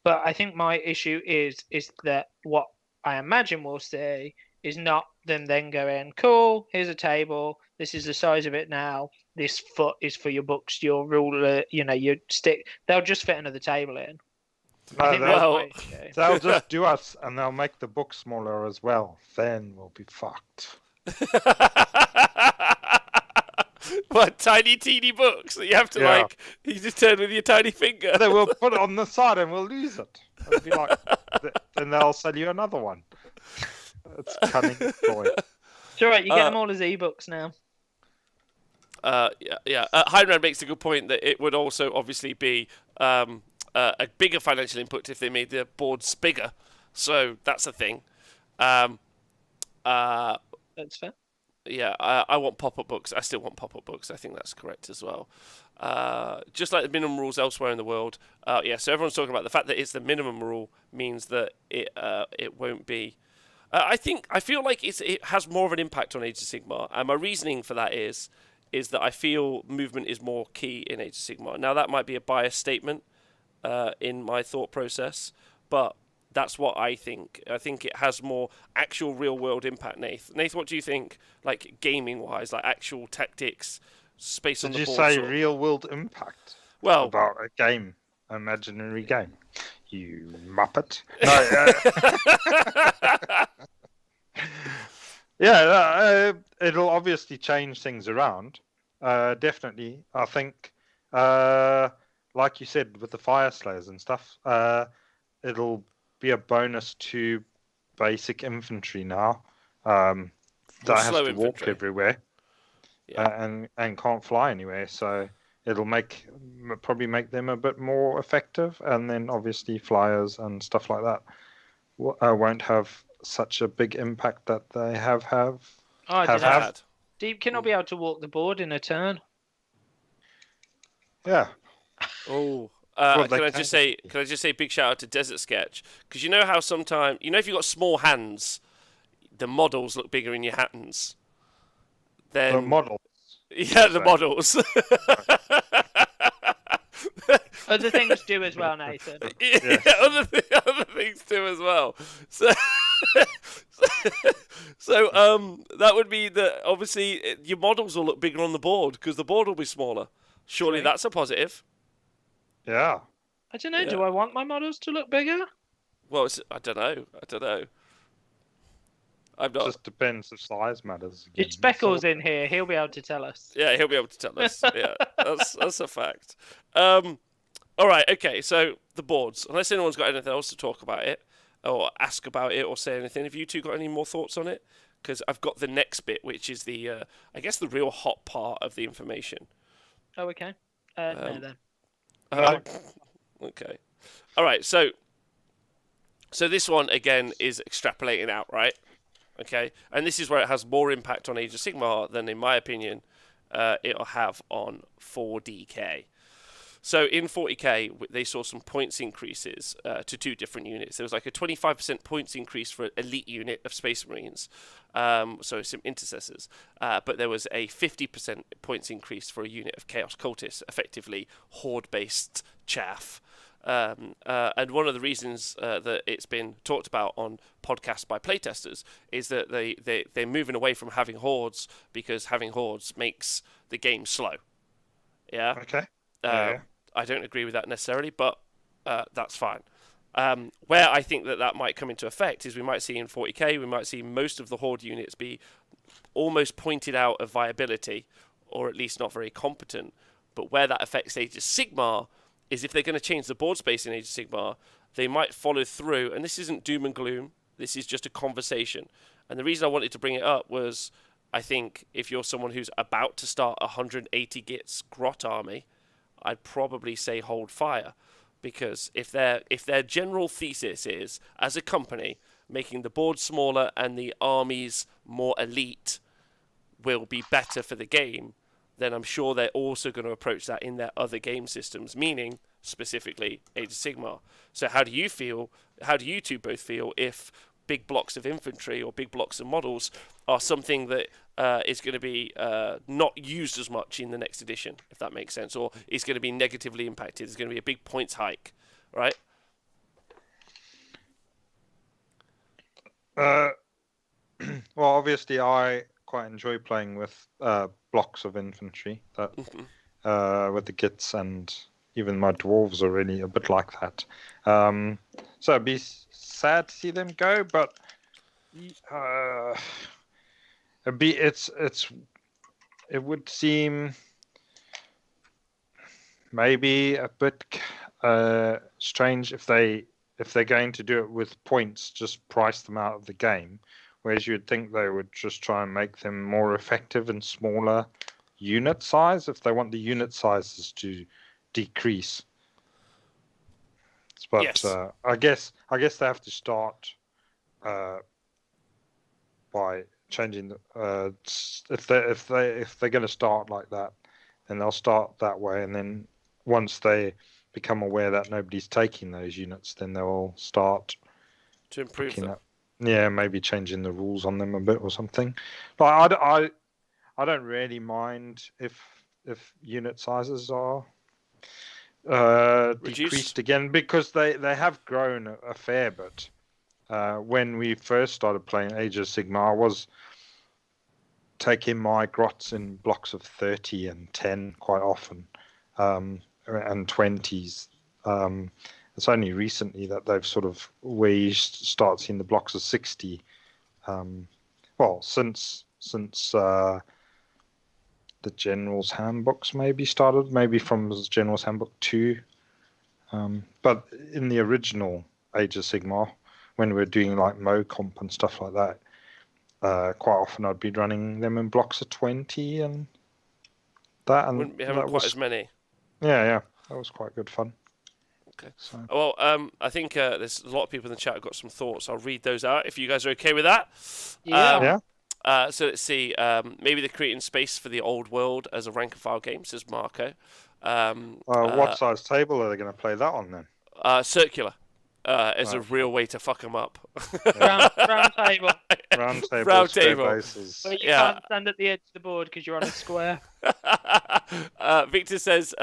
But I think my issue is that what I imagine we'll see is not them then going, cool, here's a table, this is the size of it now, this foot is for your books, your ruler, your stick. They'll just fit another table in. I think that's my issue. They'll just do us, and they'll make the book smaller as well. Then we'll be fucked. What, tiny teeny books that you have to you just turn with your tiny finger? They will put it on the side and we'll lose it. It'll be like, then they'll sell you another one. It's cunning boy. It's alright, you get them all as ebooks now. Heinrad makes a good point that it would also obviously be a bigger financial input if they made the boards bigger. So that's a thing. That's fair. Yeah, I want pop-up books. I still want pop-up books. I think that's correct as well. Just like the minimum rules elsewhere in the world. So everyone's talking about the fact that it's the minimum rule means that it won't be. I feel like it has more of an impact on Age of Sigmar, and my reasoning for that is that I feel movement is more key in Age of Sigmar. Now that might be a biased statement in my thought process, but that's what I think. I think it has more actual real-world impact, Nath. Nath, what do you think, like, gaming-wise, like actual tactics, space on the board? Did you say real-world impact? Well, about a game, imaginary game. You muppet. No, it'll obviously change things around. Definitely. I think, like you said, with the Fire Slayers and stuff, it'll be a bonus to basic infantry now. That has to walk everywhere, and can't fly anywhere. So it'll probably make them a bit more effective, and then obviously flyers and stuff like that won't have such a big impact that they have. Deep cannot be able to walk the board in a turn. Yeah. Oh. Can I just say big shout out to Desert Sketch, because you know how sometimes if you've got small hands, the models look bigger in your hands. Then the models. Yeah, the models. Other things do as well, Nathan. Yeah, other things do as well. So that would be that. Obviously, your models will look bigger on the board because the board will be smaller. Surely that's a positive. Yeah. I don't know. Yeah. Do I want my models to look bigger? Well, I don't know. I'm not. Just depends if size matters. If Speckle's in here, he'll be able to tell us. Yeah, he'll be able to tell us. Yeah, that's a fact. All right. Okay. So the boards. Unless anyone's got anything else to talk about it, or ask about it, or say anything, have you two got any more thoughts on it? Because I've got the next bit, which is the, I guess, the real hot part of the information. Oh, okay. No, then. Okay. All right. So this one again is extrapolating out, right? Okay, and this is where it has more impact on Age of Sigmar than, in my opinion, it'll have on 40k. So in 40k, they saw some points increases to two different units. There was like a 25% points increase for an elite unit of Space Marines, so some intercessors. But there was a 50% points increase for a unit of Chaos Cultists, effectively horde-based chaff. And one of the reasons that it's been talked about on podcasts by playtesters is that they're moving away from having hordes because having hordes makes the game slow. Yeah. Okay. I don't agree with that necessarily, but that's fine. Where I think that might come into effect is we might see in 40k, we might see most of the horde units be almost pointed out of viability, or at least not very competent. But where that affects Age of Sigmar is if they're going to change the board space in Age of Sigmar, they might follow through. And this isn't doom and gloom. This is just a conversation. And the reason I wanted to bring it up was, I think if you're someone who's about to start a 180 gits grot army, I'd probably say hold fire, because if their general thesis is, as a company, making the board smaller and the armies more elite, will be better for the game, then I'm sure they're also going to approach that in their other game systems, meaning specifically Age of Sigmar. So how do you feel? How do you two both feel if big blocks of infantry or big blocks of models are something that is going to be not used as much in the next edition, if that makes sense, or is going to be negatively impacted? There's going to be a big points hike, right? Well, obviously, I quite enjoy playing with blocks of infantry that with the kits, and even my dwarves are really a bit like that. So it'd be sad to see them go, but it would seem maybe a bit strange if they're going to do it with points, just price them out of the game. Whereas you'd think they would just try and make them more effective and smaller unit size if they want the unit sizes to decrease. But Yes. I guess they have to start by changing if they're going to start like that, then they'll start that way, and then once they become aware that nobody's taking those units, then they'll start To improve them. Maybe changing the rules on them a bit or something. But I don't really mind if unit sizes are decreased again, because they have grown a fair bit. When we first started playing Age of Sigmar, I was taking my grots in blocks of 30 and 10 quite often, and 20s. It's only recently that they've sort of, where you start seeing the blocks of 60. Well, since the General's Handbooks maybe started, maybe from General's Handbook 2. But in the original Age of Sigmar, when we were doing like MoComp and stuff like that, quite often I'd be running them in blocks of 20 and that. And Wouldn't be having quite as many. Yeah, that was quite good fun. Okay. So. Well, I think there's a lot of people in the chat have got some thoughts. I'll read those out if you guys are okay with that. Yeah. So let's see. Maybe they're creating space for the old world as a rank and file game, says Marco. What size table are they going to play that on then? Circular. As a real way to fuck them up. Round table. Round table. Bases. But you can't stand at the edge of the board because you're on a square. Victor says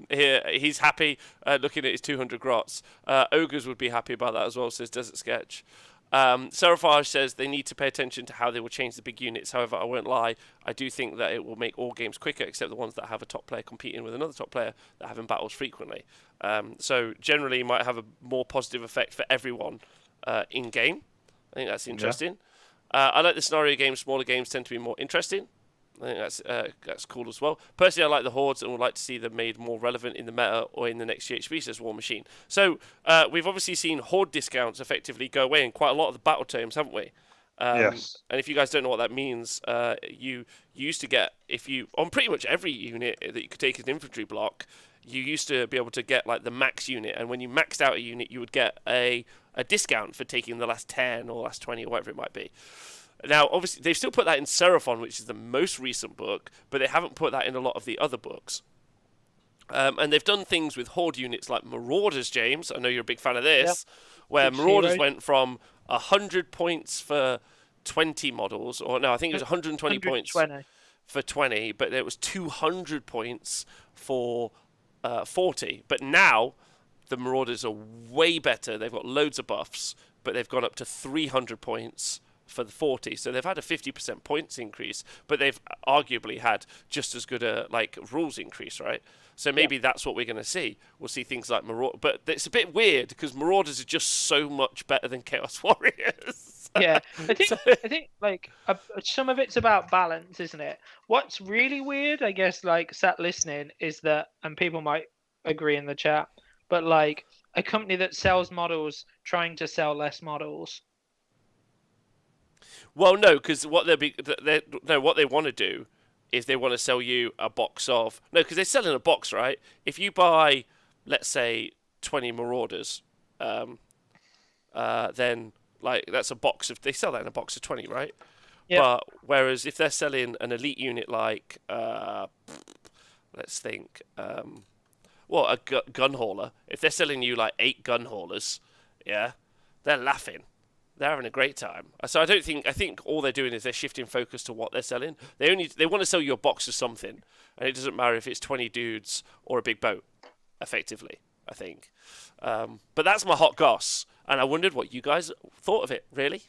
here he's happy looking at his 200 grots. Ogres would be happy about that as well, says Desert Sketch. Seraphage says they need to pay attention to how they will change the big units. However, I won't lie, I do think that it will make all games quicker, except the ones that have a top player competing with another top player that have in battles frequently. So generally might have a more positive effect for everyone in game. I think that's interesting. I like the scenario games. Smaller games tend to be more interesting. I think that's cool as well. Personally, I like the hordes and would like to see them made more relevant in the meta or in the next GHB, says War Machine. So we've obviously seen horde discounts effectively go away in quite a lot of the battle terms, haven't we? Yes. And if you guys don't know what that means, you used to get, on pretty much every unit that you could take as an infantry block, you used to be able to get like the max unit, and when you maxed out a unit, you would get a discount for taking the last 10 or last 20 or whatever it might be. Now, obviously, they've still put that in Seraphon, which is the most recent book, but they haven't put that in a lot of the other books. And they've done things with Horde units like Marauders, James. I know you're a big fan of this, where Marauders went from 100 points for 20 models, or no, I think it was 120 points for 20, but it was 200 points for 40. But now, the Marauders are way better. They've got loads of buffs, but they've gone up to 300 points for the 40, so they've had a 50% points increase, but they've arguably had just as good a rules increase, right? So maybe that's what we're going to see. We'll see things like Marauders, but it's a bit weird because Marauders are just so much better than Chaos Warriors. Yeah, I think some of it's about balance, isn't it? What's really weird, I guess, sat listening, is that, and people might agree in the chat, but a company that sells models trying to sell less models. Well, no, because what they want to do is they want to sell you a box of... No, because they're selling a box, right? If you buy, let's say, 20 Marauders, then that's a box of... They sell that in a box of 20, right? Yep. But whereas if they're selling an elite unit like, let's think, a gun hauler, if they're selling you like 8 gun haulers, yeah, they're laughing. They're having a great time. So I think all they're doing is they're shifting focus to what they're selling. They want to sell you a box of something, and it doesn't matter if it's 20 dudes or a big boat, effectively, I think. But that's my hot goss, and I wondered what you guys thought of it, really.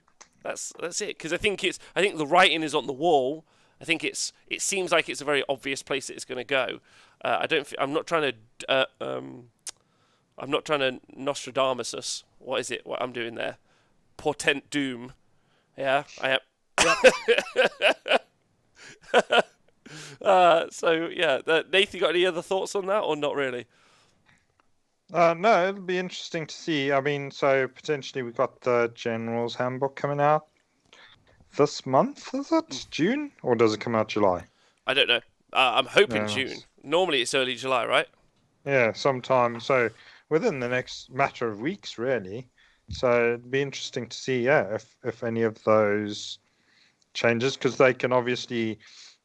That's it, because I think the writing is on the wall. I think it seems like it's a very obvious place that it's going to go. I'm not trying to Nostradamus us. What is it? What I'm doing there? Portent doom. Yeah, I am. So yeah, Nathan, got any other thoughts on that, or not really? No, it'll be interesting to see. I mean, so potentially we've got the General's Handbook coming out this month, is it? June? Or does it come out July? I don't know. I'm hoping Yeah. June. Normally it's early July, right? Yeah, sometime. So within the next matter of weeks, really. So it'd be interesting to see, if any of those changes, because they can obviously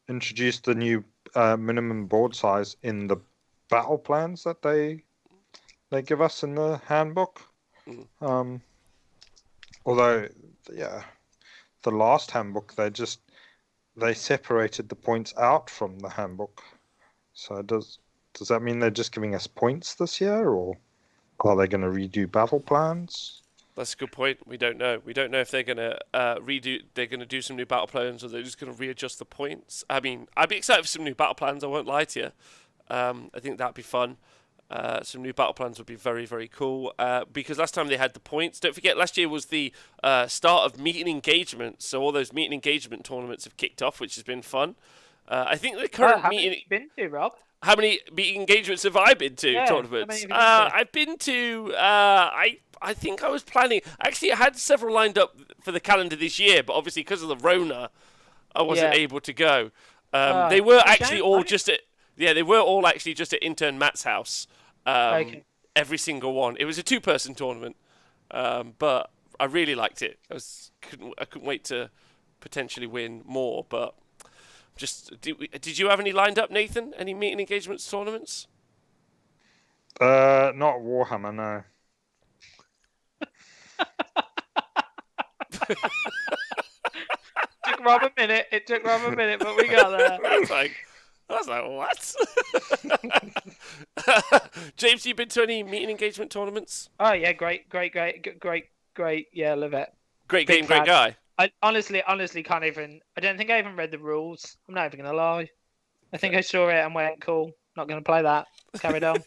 introduce the new minimum board size in the battle plans that they give us in the handbook. Although, yeah, the last handbook they separated the points out from the handbook. So does that mean they're just giving us points this year, or are they going to redo battle plans? That's a good point. We don't know. We don't know if they're going to They're going to do some new battle plans, or they're just going to readjust the points. I mean, I'd be excited for some new battle plans. I won't lie to you. I think that'd be fun. Some new battle plans would be very, very cool. Because last time they had the points. Don't forget, last year was the start of meet and engagement. So all those meet and engagement tournaments have kicked off, which has been fun. I think the current How many have you been to, Rob? How many meet engagements have I been to? Yeah, Tournaments. how many I've been to. I think I was planning. Actually, I had several lined up for the calendar this year, but obviously because of the Rona, I wasn't able to go. They were actually all just at. Yeah, they were all actually just at intern Matt's house. Okay. Every single one. It was a 2-person tournament, but I really liked it. I couldn't wait to potentially win more, but. Did you have any lined up, Nathan? Any meet and engagements tournaments? Not Warhammer, no. Took Rob a minute. It took Rob a minute, but we got there. I was like, what? James, you been to any meet and engagement tournaments? Oh yeah, great. Yeah, love it. Great Big game, great fan. guy. I honestly can't even. I don't think I even read the rules. I'm not even gonna lie. I think I saw it and went, "Cool, not gonna play that." Carried on.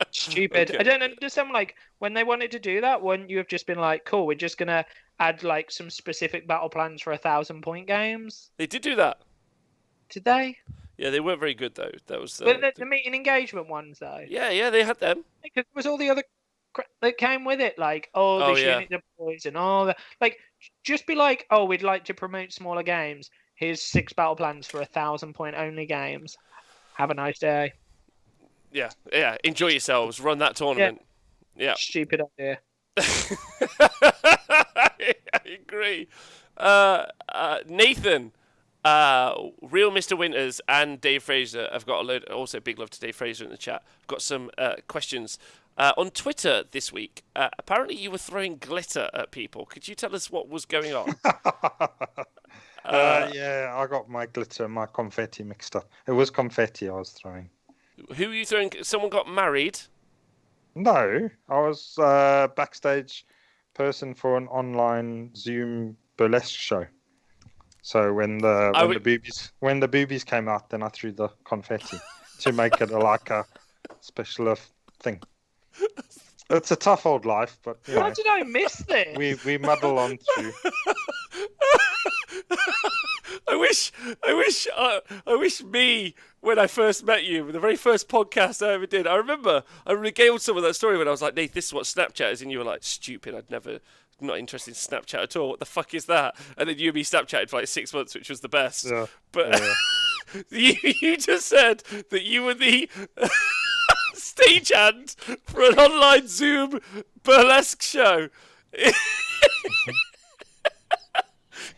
Stupid. Okay. I don't understand. Like when they wanted to do that, wouldn't you have just been like, "Cool, we're just gonna add like some specific battle plans for 1,000-point games"? They did do that. Did they? Yeah, they weren't very good though. That was. But the meet and engagement ones though. Yeah, they had them. Because there was all the other crap that came with it, like this unit deploys and all that. Like, just be like, "Oh, we'd like to promote smaller games. Here's 6 battle plans for 1,000-point only games. Have a nice day." Yeah. Enjoy yourselves. Run that tournament. Yeah. Stupid idea. I agree. Nathan, Real Mr. Winters and Dave Fraser have got a load. Also, big love to Dave Fraser in the chat. Got some questions. On Twitter this week, apparently you were throwing glitter at people. Could you tell us what was going on? Yeah, I got my glitter and my confetti mixed up. It was confetti I was throwing. Who were you throwing? Someone got married? No, I was backstage person for an online Zoom burlesque show. So when the boobies came out, then I threw the confetti to make it like a special thing. It's a tough old life, but you know, How did I miss this? we muddle on through. I wish me, when I first met you, the very first podcast I ever did, I remember I regaled some of that story when I was like, Nate, this is what Snapchat is, and you were like, stupid, not interested in Snapchat at all, what the fuck is that? And then you and me Snapchatted for like 6 months, which was the best. Yeah, But you just said that you were the stagehand for an online Zoom burlesque show.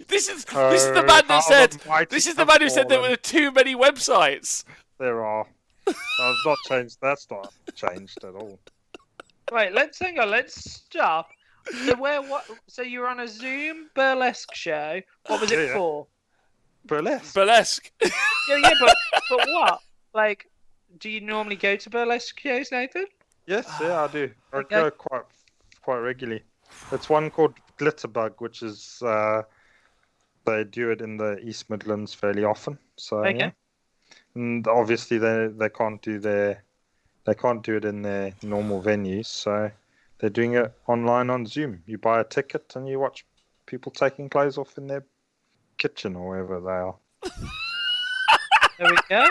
This is the man that said. This is the man who said there fallen. were too many websites. There are. I've not changed. That's not changed at all. Right, let's hang on. Let's stop. So So you were on a Zoom burlesque show. What was it Yeah. for? Burlesque. Burlesque. Yeah, but what? Like, do you normally go to burlesque shows, Nathan? Yes, yeah, I do. I Okay. go quite regularly. It's one called Glitterbug, which is they do it in the East Midlands fairly often. So Okay. yeah. And obviously they can't do it in their normal venues, so they're doing it online on Zoom. You buy a ticket and you watch people taking clothes off in their kitchen or wherever they are. There we go.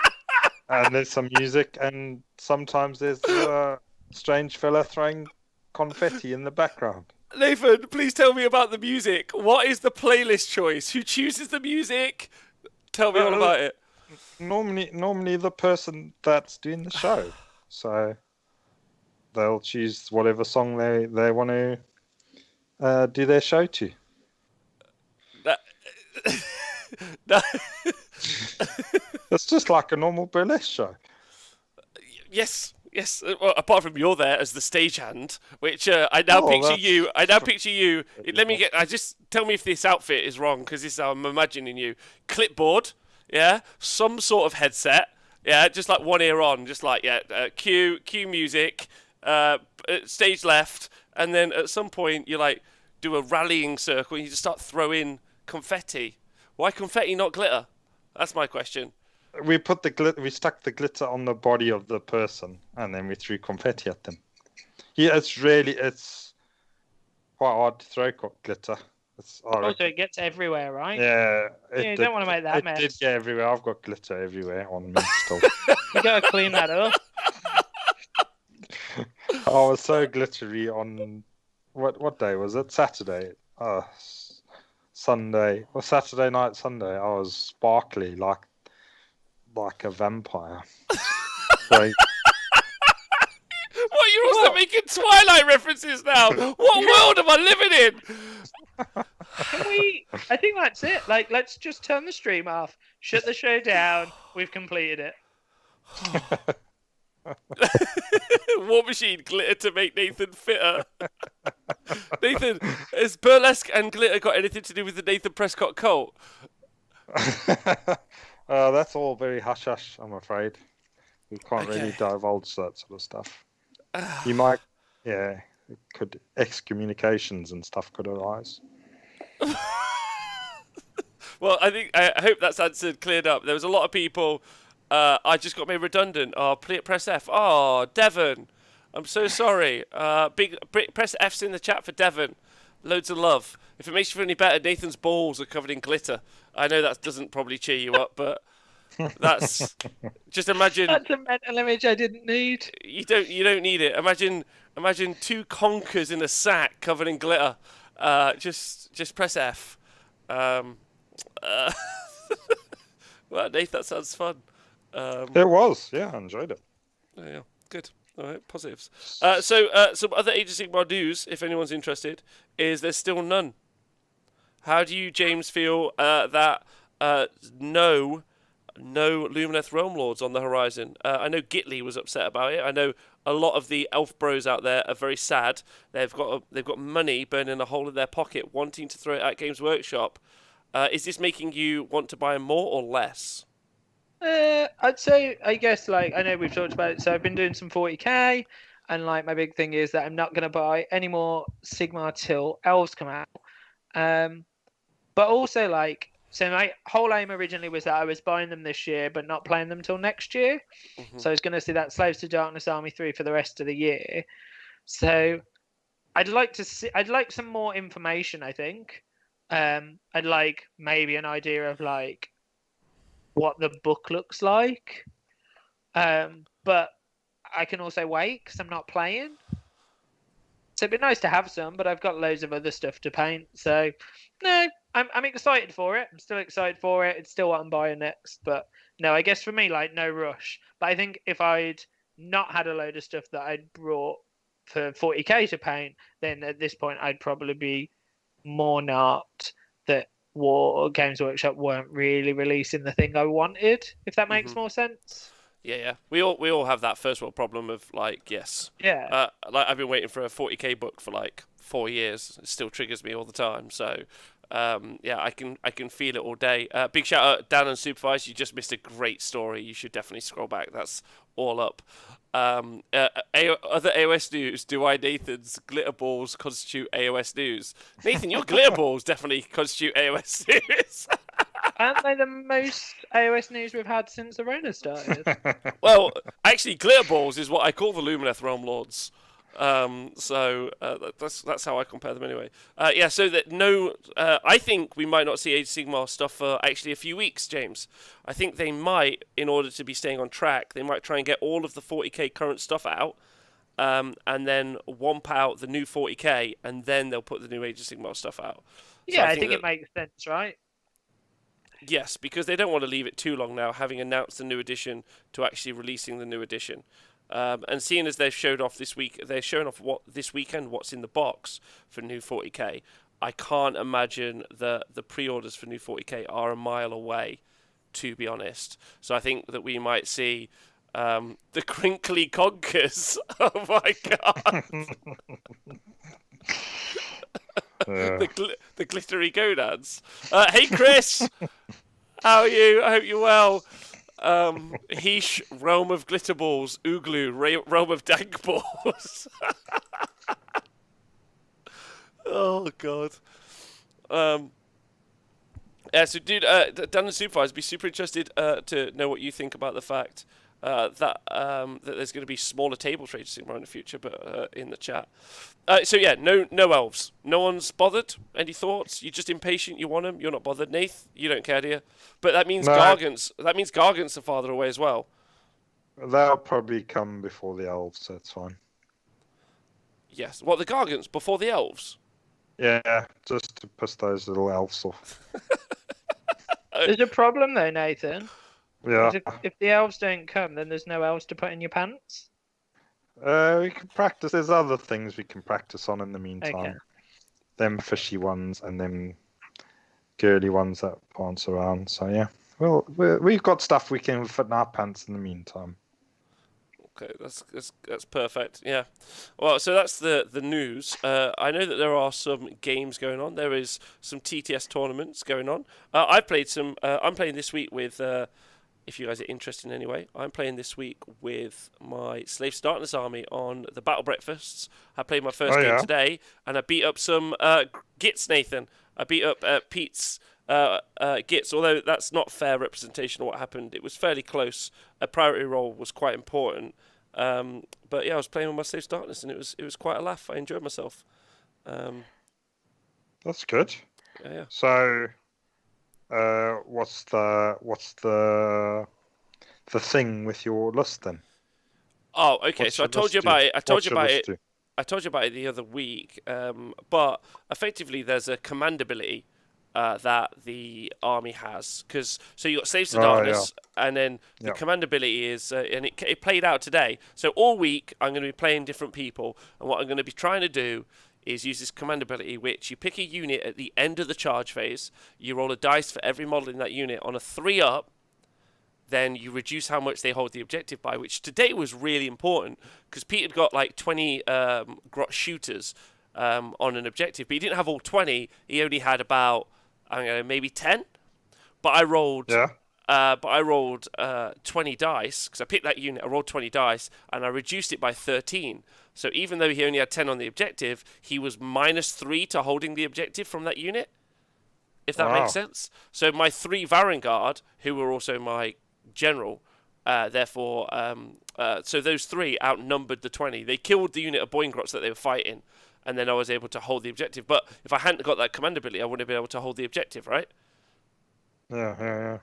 And there's some music, and sometimes there's a strange fella throwing confetti in the background. Nathan, please tell me about the music. What is the playlist choice? Who chooses the music? Tell me all about it. Normally the person that's doing the show. So they'll choose whatever song they want to do their show to. That- It's just like a normal burlesque show. Yes. Well, apart from you're there as the stagehand, which I now picture you. Let me get. Just tell me if this outfit is wrong, because this is how I'm imagining you. Clipboard, yeah. Some sort of headset, yeah. Just like one ear on, just like cue music, stage left, and then at some point you like do a rallying circle and you just start throwing confetti. Why confetti, not glitter? That's my question. We put we stuck the glitter on the body of the person, and then we threw confetti at them. Yeah, it's quite hard to throw glitter. Also, it gets everywhere, right? Yeah, You don't want to make that it mess. did get everywhere. I've got glitter everywhere on me still. You gotta clean that up. I was so glittery on what day was it? Saturday. Sunday. Well, Saturday night, Sunday. I was sparkly like a vampire. So, What, you're also making Twilight references now? What world am I living in? I think that's it. Like, let's just turn the stream off, shut the show down. We've completed it. War Machine, glitter to make Nathan fitter. Nathan, has burlesque and glitter got anything to do with the Nathan Prescott cult? That's all very hush-hush, I'm afraid. We can't really divulge that sort of stuff. You might, excommunications and stuff could arise. Well, I hope that's answered, cleared up. There was a lot of people. I just got made redundant. Oh, press F. Oh, Devon. I'm so sorry. Press F's in the chat for Devon. Loads of love. If it makes you feel any better, Nathan's balls are covered in glitter. I know that doesn't probably cheer you up, but that's just imagine. That's a mental image I didn't need. You don't need it. Imagine two conkers in a sack covered in glitter. Just press F. Well, Nathan, that sounds fun. It was, yeah, I enjoyed it. Yeah, good. All right, positives. So some other Age of Sigmar news, if anyone's interested, is there's still none. How do you, James, feel that no Lumineth Realm Lords on the horizon? I know Gitley was upset about it. I know a lot of the elf bros out there are very sad. They've got money burning a hole in their pocket, wanting to throw it at Games Workshop. Is this making you want to buy more or less? I'd say, I guess, like, I know we've talked about it, so I've been doing some 40k, and like my big thing is that I'm not going to buy any more Sigmar till elves come out. But also, like, so my whole aim originally was that I was buying them this year, but not playing them till next year. Mm-hmm. So I was going to see that Slaves to Darkness Army 3 for the rest of the year. So I'd like some more information, I think. I'd like maybe an idea of like what the book looks like. But I can also wait because I'm not playing. So it'd be nice to have some, but I've got loads of other stuff to paint. So no, I'm excited for it. I'm still excited for it. It's still what I'm buying next. But no, I guess for me, like, no rush. But I think if I'd not had a load of stuff that I'd brought for 40k to paint, then at this point I'd probably be more not that Games Workshop weren't really releasing the thing I wanted. If that makes more sense. Yeah. We all have that first world problem of like, yes, Yeah. like I've been waiting for a 40k book for like 4 years. It still triggers me all the time. So, yeah, I can feel it all day. Big shout out Dan and Supervise. You just missed a great story. You should definitely scroll back. That's all up. Other AOS news. Do I Nathan's glitter balls constitute AOS news? Nathan, your glitter balls definitely constitute AOS news. Aren't they the most AOS news we've had since Arena started? Well, actually, glitter balls is what I call the Lumineth Realm Lords. So that's how I compare them anyway. Yeah, so that I think we might not see Age of Sigmar stuff for actually a few weeks, James. I think they might, in order to be staying on track, they might try and get all of the 40k current stuff out, and then womp out the new 40k, and then they'll put the new Age of Sigmar stuff out. So Yeah, I think it makes sense, right? Yes, because they don't want to leave it too long now, having announced the new edition to actually releasing the new edition. And seeing as they've showed off this week, they're showing off this weekend what's in the box for new 40k. I can't imagine the pre-orders for new 40k are a mile away, to be honest. So I think that we might see the crinkly conkers. Oh my god! The glittery gonads. Hey Chris, how are you? I hope you're well. Heesh, realm of glitter balls. Ooglu, realm of dank balls. Oh god. Yeah, so dude, Dan and Supervise, be super interested to know what you think about the fact that there's going to be smaller table trade Sigmar in the future, but in the chat. So yeah, no elves. No one's bothered. Any thoughts? You're just impatient. You want them. You're not bothered. Nath, you don't care, do you? But that means Gargants. That means Gargants are farther away as well. They'll probably come before the elves. So that's fine. Yes. What, the Gargants before the elves? Yeah, just to piss those little elves off. There's a problem though, Nathan. Yeah. If the elves don't come, then there's no elves to put in your pants. We can practice. There's other things we can practice on in the meantime. Okay. Them fishy ones and them girly ones that bounce around. So yeah, well, we've got stuff we can fit in our pants in the meantime. Okay, that's perfect. Yeah. Well, so that's the news. I know that there are some games going on. There is some TTS tournaments going on. I've played some. I'm playing this week with. If you guys are interested in any way, I'm playing this week with my Slave Startness army on the Battle Breakfasts. I played my first game today, and I beat up some Gits, Nathan. I beat up Pete's Gits, although that's not fair representation of what happened. It was fairly close. A priority roll was quite important. But yeah, I was playing with my Slave Startness, and it was quite a laugh. I enjoyed myself. That's good. Yeah. So, what's the thing with your list then? Oh, okay. So I told you about it. I told you about it. Do? I told you about it the other week. But effectively, there's a command ability that the army has. So you got Slaves to Darkness, and then the command ability is, and it played out today. So all week I'm going to be playing different people, and what I'm going to be trying to do is use this command ability, which you pick a unit at the end of the charge phase, you roll a dice for every model in that unit. On a 3-up, then you reduce how much they hold the objective by, which today was really important, because Pete had got like 20 grot shooters on an objective, but he didn't have all 20, he only had about, I don't know, maybe 10? But I rolled... But I rolled 20 dice, because I picked that unit, I rolled 20 dice, and I reduced it by 13. So even though he only had 10 on the objective, he was -3 to holding the objective from that unit, if that makes sense. So my 3 Varangard, who were also my general, so those 3 outnumbered the 20. They killed the unit of Boingrots that they were fighting, and then I was able to hold the objective. But if I hadn't got that command ability, I wouldn't have been able to hold the objective, right? Yeah.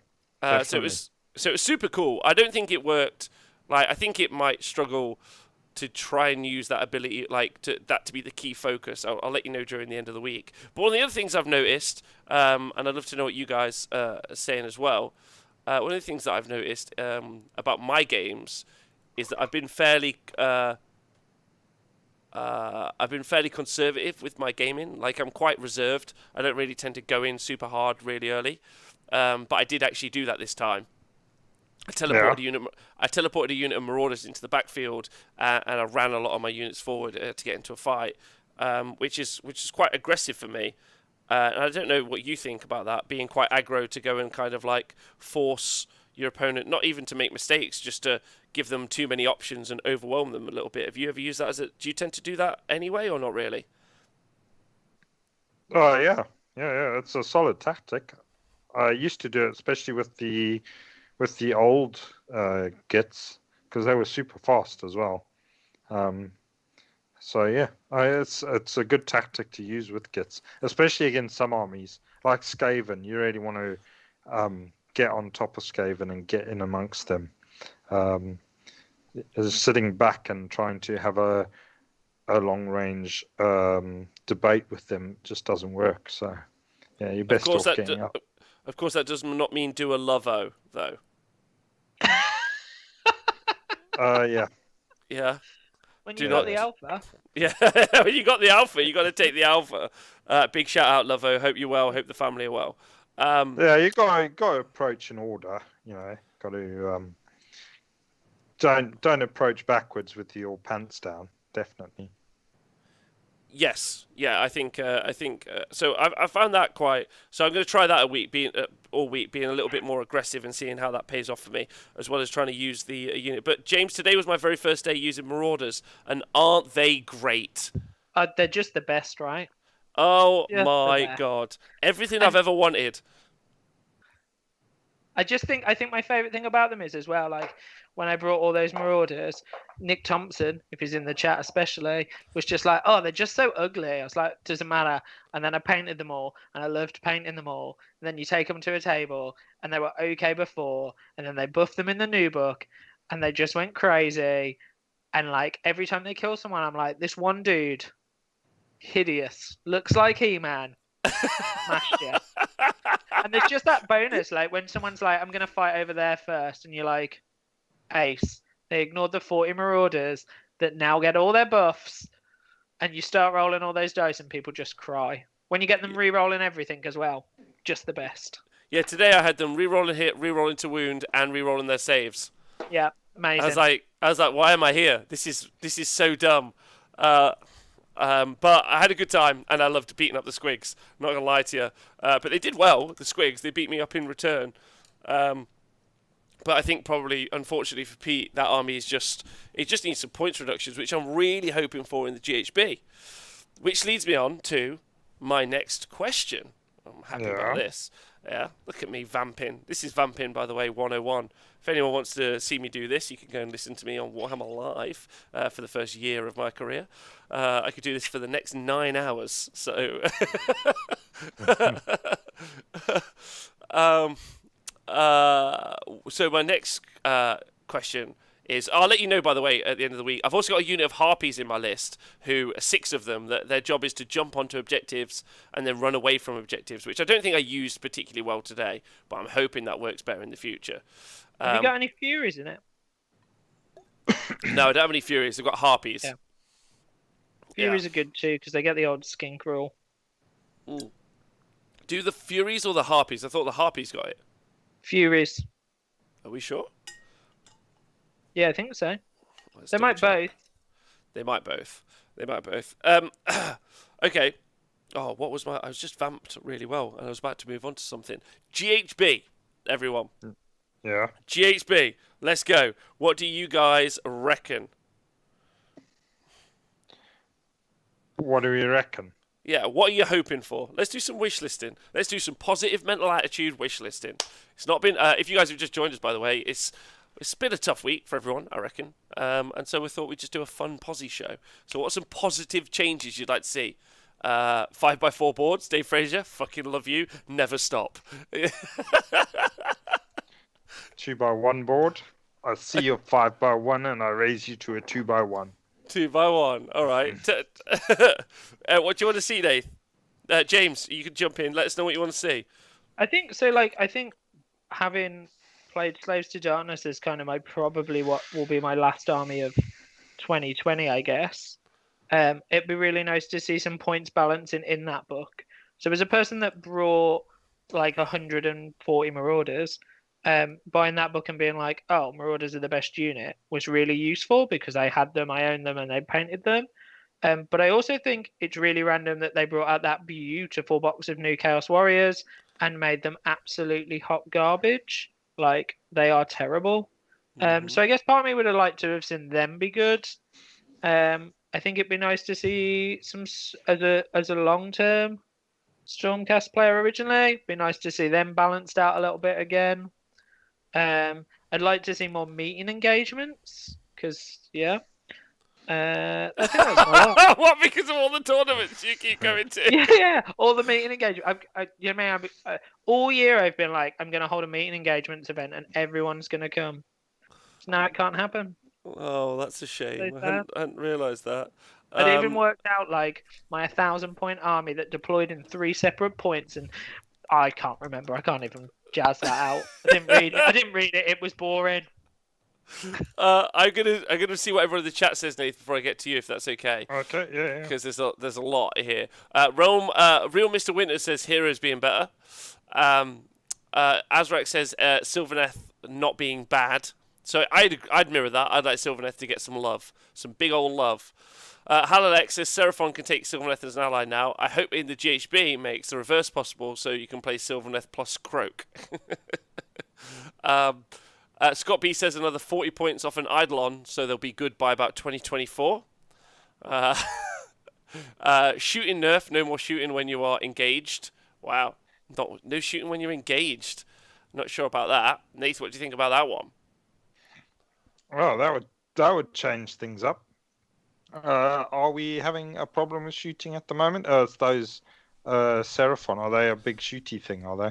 So it was super cool. I don't think it worked. Like, I think it might struggle to try and use that ability, like that to be the key focus. I'll let you know during the end of the week. But one of the other things I've noticed, and I'd love to know what you guys are saying as well. One of the things that I've noticed about my games is that I've been fairly I've been fairly conservative with my gaming. Like, I'm quite reserved. I don't really tend to go in super hard really early. But I did actually do that this time. I teleported a unit of Marauders into the backfield, and I ran a lot of my units forward to get into a fight, which is quite aggressive for me. And I don't know what you think about that, being quite aggro to go and kind of like force your opponent, not even to make mistakes, just to give them too many options and overwhelm them a little bit. Have you ever used that as a? Do you tend to do that anyway, or not really? Oh yeah, yeah. It's a solid tactic. I used to do it, especially with the old gits, because they were super fast as well. So yeah, it's a good tactic to use with gits, especially against some armies like Skaven. You really want to get on top of Skaven and get in amongst them. Sitting back and trying to have a long range debate with them just doesn't work. So yeah, you're best off getting up. Of course, that does not mean do a Lovo though. Yeah. Yeah. When you got the alpha. Yeah, when you got the alpha, you got to take the alpha. Big shout out, Lovo. Hope you're well. Hope the family are well. Yeah, you got to approach in order. You know, got to don't approach backwards with your pants down. Definitely. Yes, yeah, I think so. I found that quite. So I'm going to try that all week, being a little bit more aggressive and seeing how that pays off for me, as well as trying to use the unit. But James, today was my very first day using Marauders, and aren't they great? They're just the best, right? Oh my god, everything I've ever wanted. I think my favourite thing about them is as well, like when I brought all those Marauders, Nick Thompson, if he's in the chat especially, was just like, oh, they're just so ugly. I was like, doesn't matter. And then I painted them all, and I loved painting them all. And then you take them to a table, and they were okay before, and then they buffed them in the new book, and they just went crazy. And like every time they kill someone, I'm like, this one dude, hideous, looks like He-Man. Smashed you. And there's just that bonus, like when someone's like, I'm gonna fight over there first, and you're like, ace. They ignored the 40 Marauders that now get all their buffs, and you start rolling all those dice, and people just cry. When you get them re-rolling everything as well, just the best. Yeah, today I had them re-rolling hit, re-rolling to wound, and re-rolling their saves. Yeah, amazing. I was like, why am I here? This is so dumb. But I had a good time, and I loved beating up the squigs. I'm not gonna lie to you. But they did well. The squigs, they beat me up in return. But I think probably, unfortunately for Pete, that army is just needs some points reductions, which I'm really hoping for in the GHB. Which leads me on to my next question. I'm happy about this. Yeah, look at me vamping. This is vamping, by the way, 101. If anyone wants to see me do this, you can go and listen to me on Warhammer Live for the first year of my career. I could do this for the next 9 hours. So, so my next question is, I'll let you know, by the way, at the end of the week. I've also got a unit of Harpies in my list, who are 6 of them, that their job is to jump onto objectives and then run away from objectives, which I don't think I used particularly well today, but I'm hoping that works better in the future. Have you got any Furies in it? No, I don't have any Furies. I've got Harpies. Yeah. Furies are good too, because they get the odd skink rule. Ooh. Do the Furies or the Harpies? I thought the Harpies got it. Furies. Are we sure? Yeah, I think so. They might both. They might both. They might both. Okay. Oh, what was my... I was just vamped really well, and I was about to move on to something. GHB, everyone. Yeah. GHB, let's go. What do you guys reckon? What do we reckon? Yeah, what are you hoping for? Let's do some wish listing. Let's do some positive mental attitude wish listing. It's not been... if you guys have just joined us, by the way, it's been a tough week for everyone, I reckon. And so we thought we'd just do a fun posy show. So what are some positive changes you'd like to see? 5x4 boards, Dave Fraser, fucking love you. Never stop. 2x1 board. I see your 5x1 and I raise you to a 2x1. 2x1. All right. What do you want to see, Dave? James, you can jump in. Let us know what you want to see. I think so. Like, I think having played Slaves to Darkness is kind of probably what will be my last army of 2020, I guess. It'd be really nice to see some points balancing in that book. So as a person that brought like 140 Marauders, buying that book and being like, oh, Marauders are the best unit was really useful because I had them, I owned them, and they painted them. But I also think it's really random that they brought out that beautiful box of new Chaos Warriors and made them absolutely hot garbage. Like, they are terrible. So I guess part of me would have liked to have seen them be good. I think it'd be nice to see some as a long-term Stormcast player originally. It'd be nice to see them balanced out a little bit again. I'd like to see more meeting engagements because I think that's my lot. What? Because of all the tournaments you keep going to? Yeah, all the meeting engagements. All year I've been like, I'm going to hold a meeting engagements event and everyone's going to come. Now it can't happen. Oh, that's a shame. So I hadn't realised that. I'd even worked out like my 1,000-point army that deployed in 3 separate points, and I can't remember. I can't even jazz that out. I didn't read it. It was boring. I'm gonna see what everyone in the chat says, Nathan, before I get to you, if that's okay. Okay, yeah. Because there's a lot here. Real Mr. Winter says heroes being better. Azrak says Sylvaneth not being bad. So I'd mirror that. I'd like Sylvaneth to get some love, some big old love. Halalex says Seraphon can take Sylvaneth as an ally now. I hope in the GHB makes the reverse possible, so you can play Sylvaneth plus Croak. Scott B says another 40 points off an Eidolon, so they'll be good by about 2024. Shooting nerf, no more shooting when you are engaged. Wow, no shooting when you're engaged. Not sure about that. Nate, what do you think about that one? Well, that would change things up. Are we having a problem with shooting at the moment? Those Seraphon, are they a big shooty thing? Are they?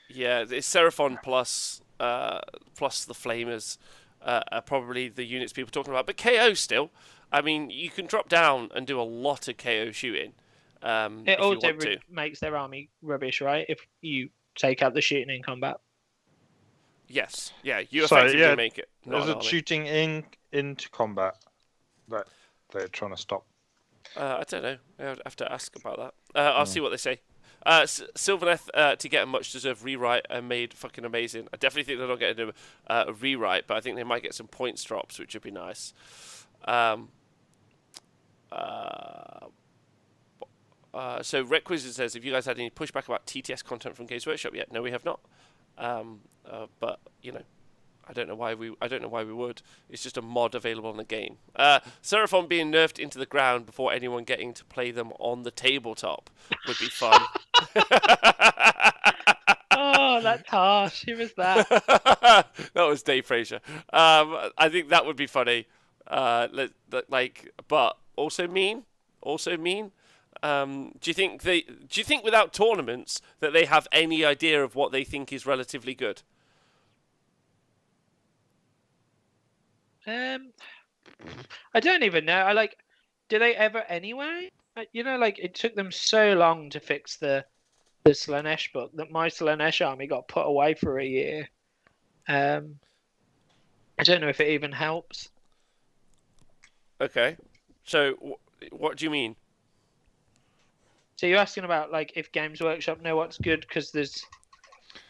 Yeah, it's Seraphon plus the Flamers are probably the units people are talking about. But KO still, I mean, you can drop down and do a lot of KO shooting. It also makes their army rubbish, right? If you take out the shooting in combat. Yes, yeah, you effectively make it. Is it shooting into combat that they're trying to stop? I don't know. I have to ask about that. I'll see what they say. Sylvaneth to get a much-deserved rewrite and made fucking amazing. I definitely think they're not getting a rewrite, but I think they might get some points drops, which would be nice. So Requisite says, have you guys had any pushback about TTS content from Games Workshop yet? No, we have not. But you know, I don't know why we would. It's just a mod available in the game. Seraphon being nerfed into the ground before anyone getting to play them on the tabletop would be fun. Oh, that's harsh. Who was that? That was Dave Fraser. I think that would be funny. But also mean. Do you think without tournaments that they have any idea of what they think is relatively good? I don't even know. Do they ever anyway? It took them so long to fix the Slaanesh book that my Slaanesh army got put away for a year. I don't know if it even helps. Okay, so what do you mean? So you're asking about if Games Workshop know what's good because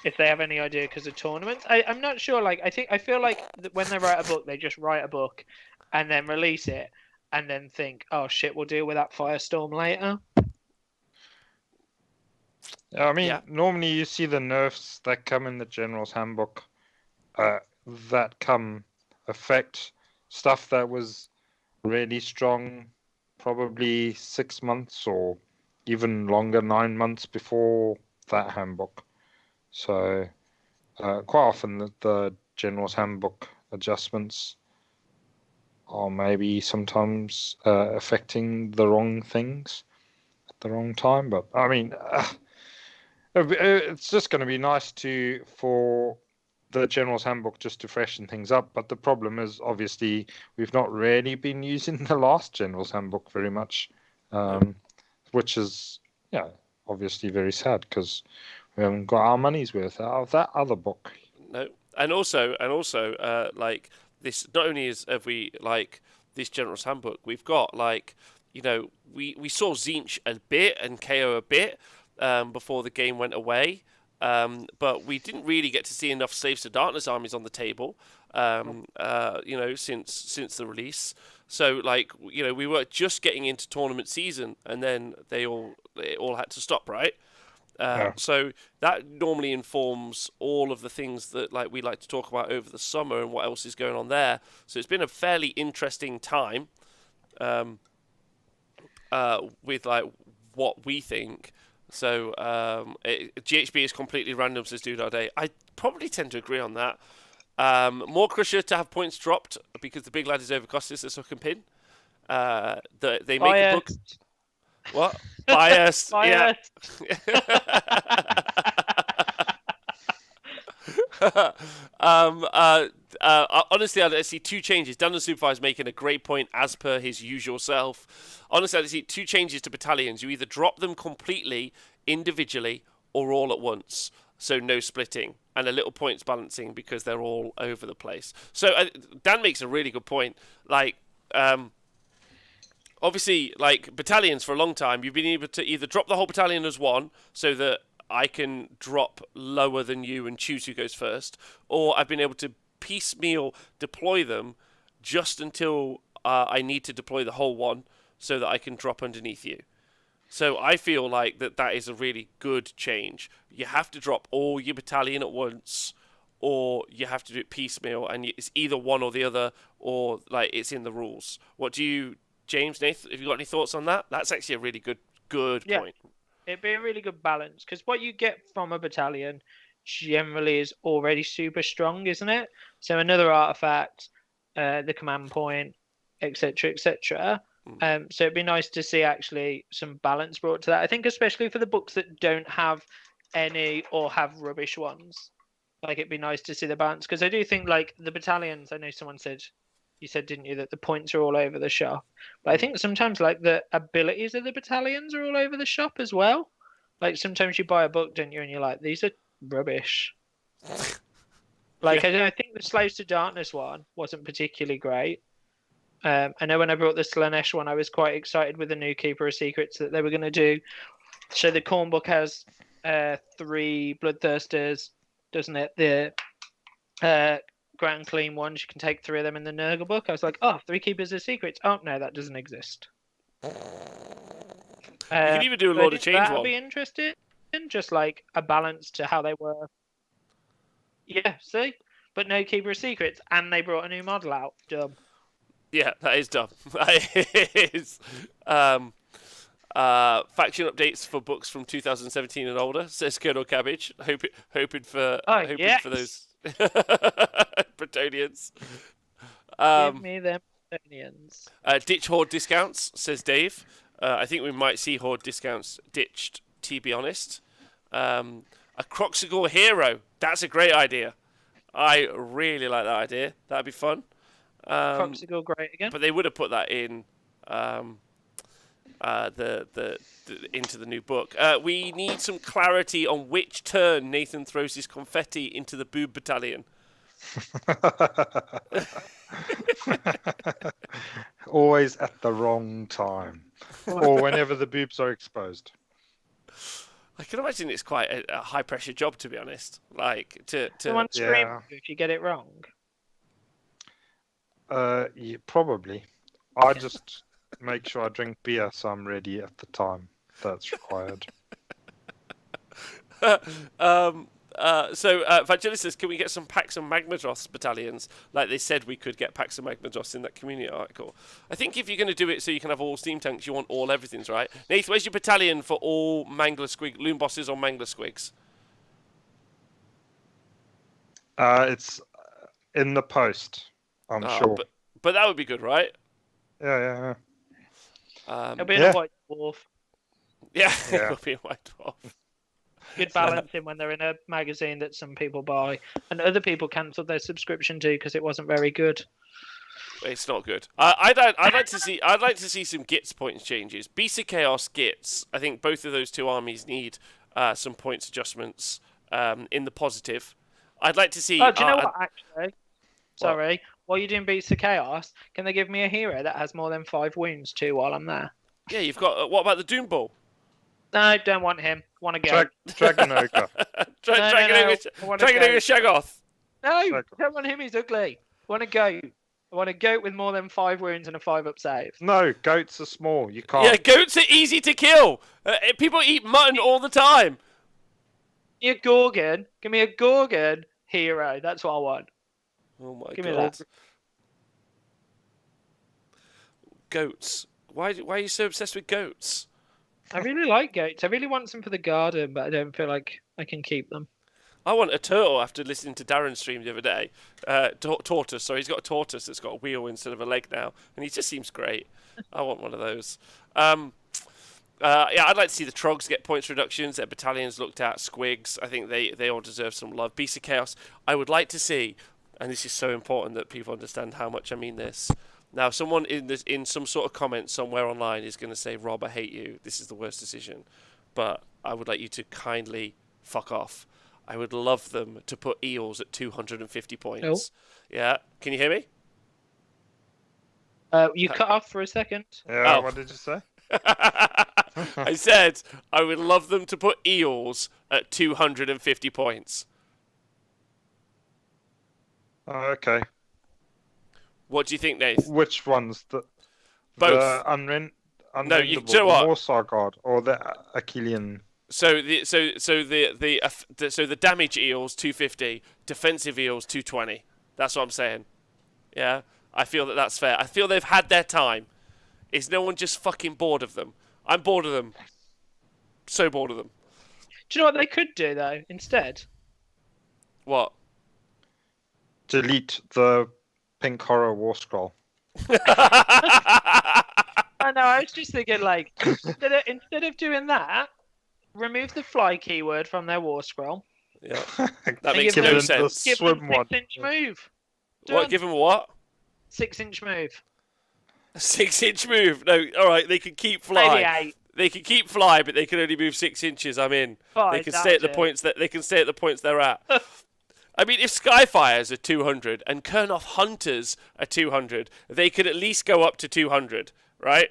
if they have any idea because of tournaments. I'm not sure. I feel like when they write a book, they just write a book and then release it and then think, oh shit, we'll deal with that firestorm later. I mean, normally you see the nerfs that come in the General's Handbook that affect stuff that was really strong probably 6 months or even longer, 9 months before that handbook. So quite often the General's Handbook adjustments are maybe sometimes affecting the wrong things at the wrong time. But I mean, it's just going to be nice for the General's Handbook just to freshen things up. But the problem is, obviously, we've not really been using the last General's Handbook very much, which is, obviously very sad because we haven't got our money's worth out of that other book. No, and also, this not only have we this General's Handbook, we've got we saw Zinch a bit and KO a bit before the game went away. But we didn't really get to see enough Slaves to Darkness armies on the table, since the release. So, we were just getting into tournament season, and then it all had to stop, right? So that normally informs all of the things that we like to talk about over the summer and what else is going on there. So it's been a fairly interesting time with what we think. So GHB is completely random, says Dude All Day. I probably tend to agree on that. More Crusher to have points dropped because the big lad is overcosted, says Hook and Pin. They make a book. What? Biased. Yeah. Honestly, I see two changes. Dun and Superfly is making a great point as per his usual self. Honestly, I see two changes to battalions. You either drop them completely, individually, or all at once. So no splitting and a little points balancing because they're all over the place. So Dan makes a really good point. Obviously, battalions for a long time, you've been able to either drop the whole battalion as one so that I can drop lower than you and choose who goes first, or I've been able to piecemeal deploy them just until I need to deploy the whole one so that I can drop underneath you. So I feel like that is a really good change. You have to drop all your battalion at once, or you have to do it piecemeal, and it's either one or the other, or it's in the rules. What do you, James, Nathan, have you got any thoughts on that? That's actually a really good point. It'd be a really good balance, because what you get from a battalion generally is already super strong, isn't it? So another artifact, the command point, etc., etc. So it'd be nice to see actually some balance brought to that. I think especially for the books that don't have any or have rubbish ones, it'd be nice to see the balance, because I do think the battalions. I know someone said, you said, didn't you, that the points are all over the shop? But I think sometimes the abilities of the battalions are all over the shop as well. Sometimes you buy a book, don't you, and you're like, these are rubbish. I think the Slaves to Darkness one wasn't particularly great. I know when I brought the Slanesh one, I was quite excited with the new Keeper of Secrets that they were going to do. So the Corn book has 3 Bloodthirsters, doesn't it? The Grand Clean ones, you can take 3 of them in the Nurgle book. I was like, 3 Keepers of Secrets. Oh, no, that doesn't exist. You can even do a Lord of Change one. I'd be interested in just a balance to how they were. Yeah, see? But no Keeper of Secrets, and they brought a new model out. Dumb. Yeah, that is dumb. That is. Faction updates for books from 2017 and older, says Colonel Cabbage. Hoping for those Bretonians. Give me them Bretonians. Ditch Horde discounts, says Dave. I think we might see Horde discounts ditched, to be honest. A Croxigal hero. That's a great idea. I really like that idea. That'd be fun. Croxigal great again. But they would have put that in into the new book. We need some clarity on which turn Nathan throws his confetti into the boob battalion. Always at the wrong time, or whenever the boobs are exposed. I can imagine it's quite a high pressure job, to be honest. Someone scream if you get it wrong. Yeah, probably. I just make sure I drink beer so I'm ready at the time that's required. Vangelis says, can we get some Pax and Magmadross battalions? Like they said we could get Pax and Magmadross in that community article. I think if you're going to do it so you can have all steam tanks, you want all everything's right. Nath, where's your battalion for all Mangler Squig, Loon Bosses or Mangler Squigs? It's in the post, I'm sure. But that would be good, right? Yeah. It'll be in a white dwarf. Yeah, it'll be a white dwarf. Good balancing when they're in a magazine that some people buy, and other people cancelled their subscription to because it wasn't very good. It's not good. I'd like to see some Gits points changes. Beast of Chaos Gits. I think both of those two armies need some points adjustments in the positive. I'd like to see. Oh, do you know what? Actually, sorry. While you're doing Beast of Chaos, can they give me a hero that has more than 5 wounds too while I'm there? Yeah, you've got. What about the Doom Ball? No, don't want him. Want to go. Dragon Ogre. Dragon I Ogre want to go. Shaggoth. No, don't want him. He's ugly. Want to go. I want a goat with more than 5 wounds and a 5-up save. No, goats are small. You can't. Yeah, goats are easy to kill. People eat mutton all the time. Give me a Gorgon. Give me a Gorgon hero. That's what I want. Oh my Give me god. that. Goats. Why are you so obsessed with goats? I really like goats. I really want some for the garden, but I don't feel like I can keep them. I want a turtle after listening to Darren's stream the other day. Tortoise, sorry, he's got a tortoise that's got a wheel instead of a leg now, and he just seems great. I want one of those. Yeah, I'd like to see the Trogs get points reductions. Their battalions looked at. Squigs, I think they all deserve some love. Beast of Chaos, I would like to see, and this is so important that people understand how much I mean this. Now, someone in some sort of comment somewhere online is going to say, Rob, I hate you. This is the worst decision. But I would like you to kindly fuck off. I would love them to put Eels at 250 points. Oh. Yeah, can you hear me? You cut off for a second. Yeah, Oh. what did you say? I said I would love them to put Eels at 250 points. Oh, okay. What do you think, Nath? Which ones? The Both. Unrendable, No, you do you know what? the Warsaw God, or the Achillean? So the damage Eels 250, defensive Eels 220. That's what I'm saying. Yeah, I feel that's fair. I feel they've had their time. Is no one just fucking bored of them? I'm bored of them. So bored of them. Do you know what they could do though instead? What? Delete the Pink Horror War Scroll. I know. I was just thinking, like, instead of doing that, remove the fly keyword from their war scroll. Yeah, that makes give no them sense. Give Swim them one. 6-inch move. What? Done. Give them what? 6-inch move. A 6-inch move. No, all right. They can keep fly. Maybe 8. They can keep fly, but they can only move 6 inches. I'm in. 5, They can stay at the that's it. points that they can stay at the points they're at. I mean, if Skyfires are 200 and Kurnoth Hunters are 200, they could at least go up to 200, right?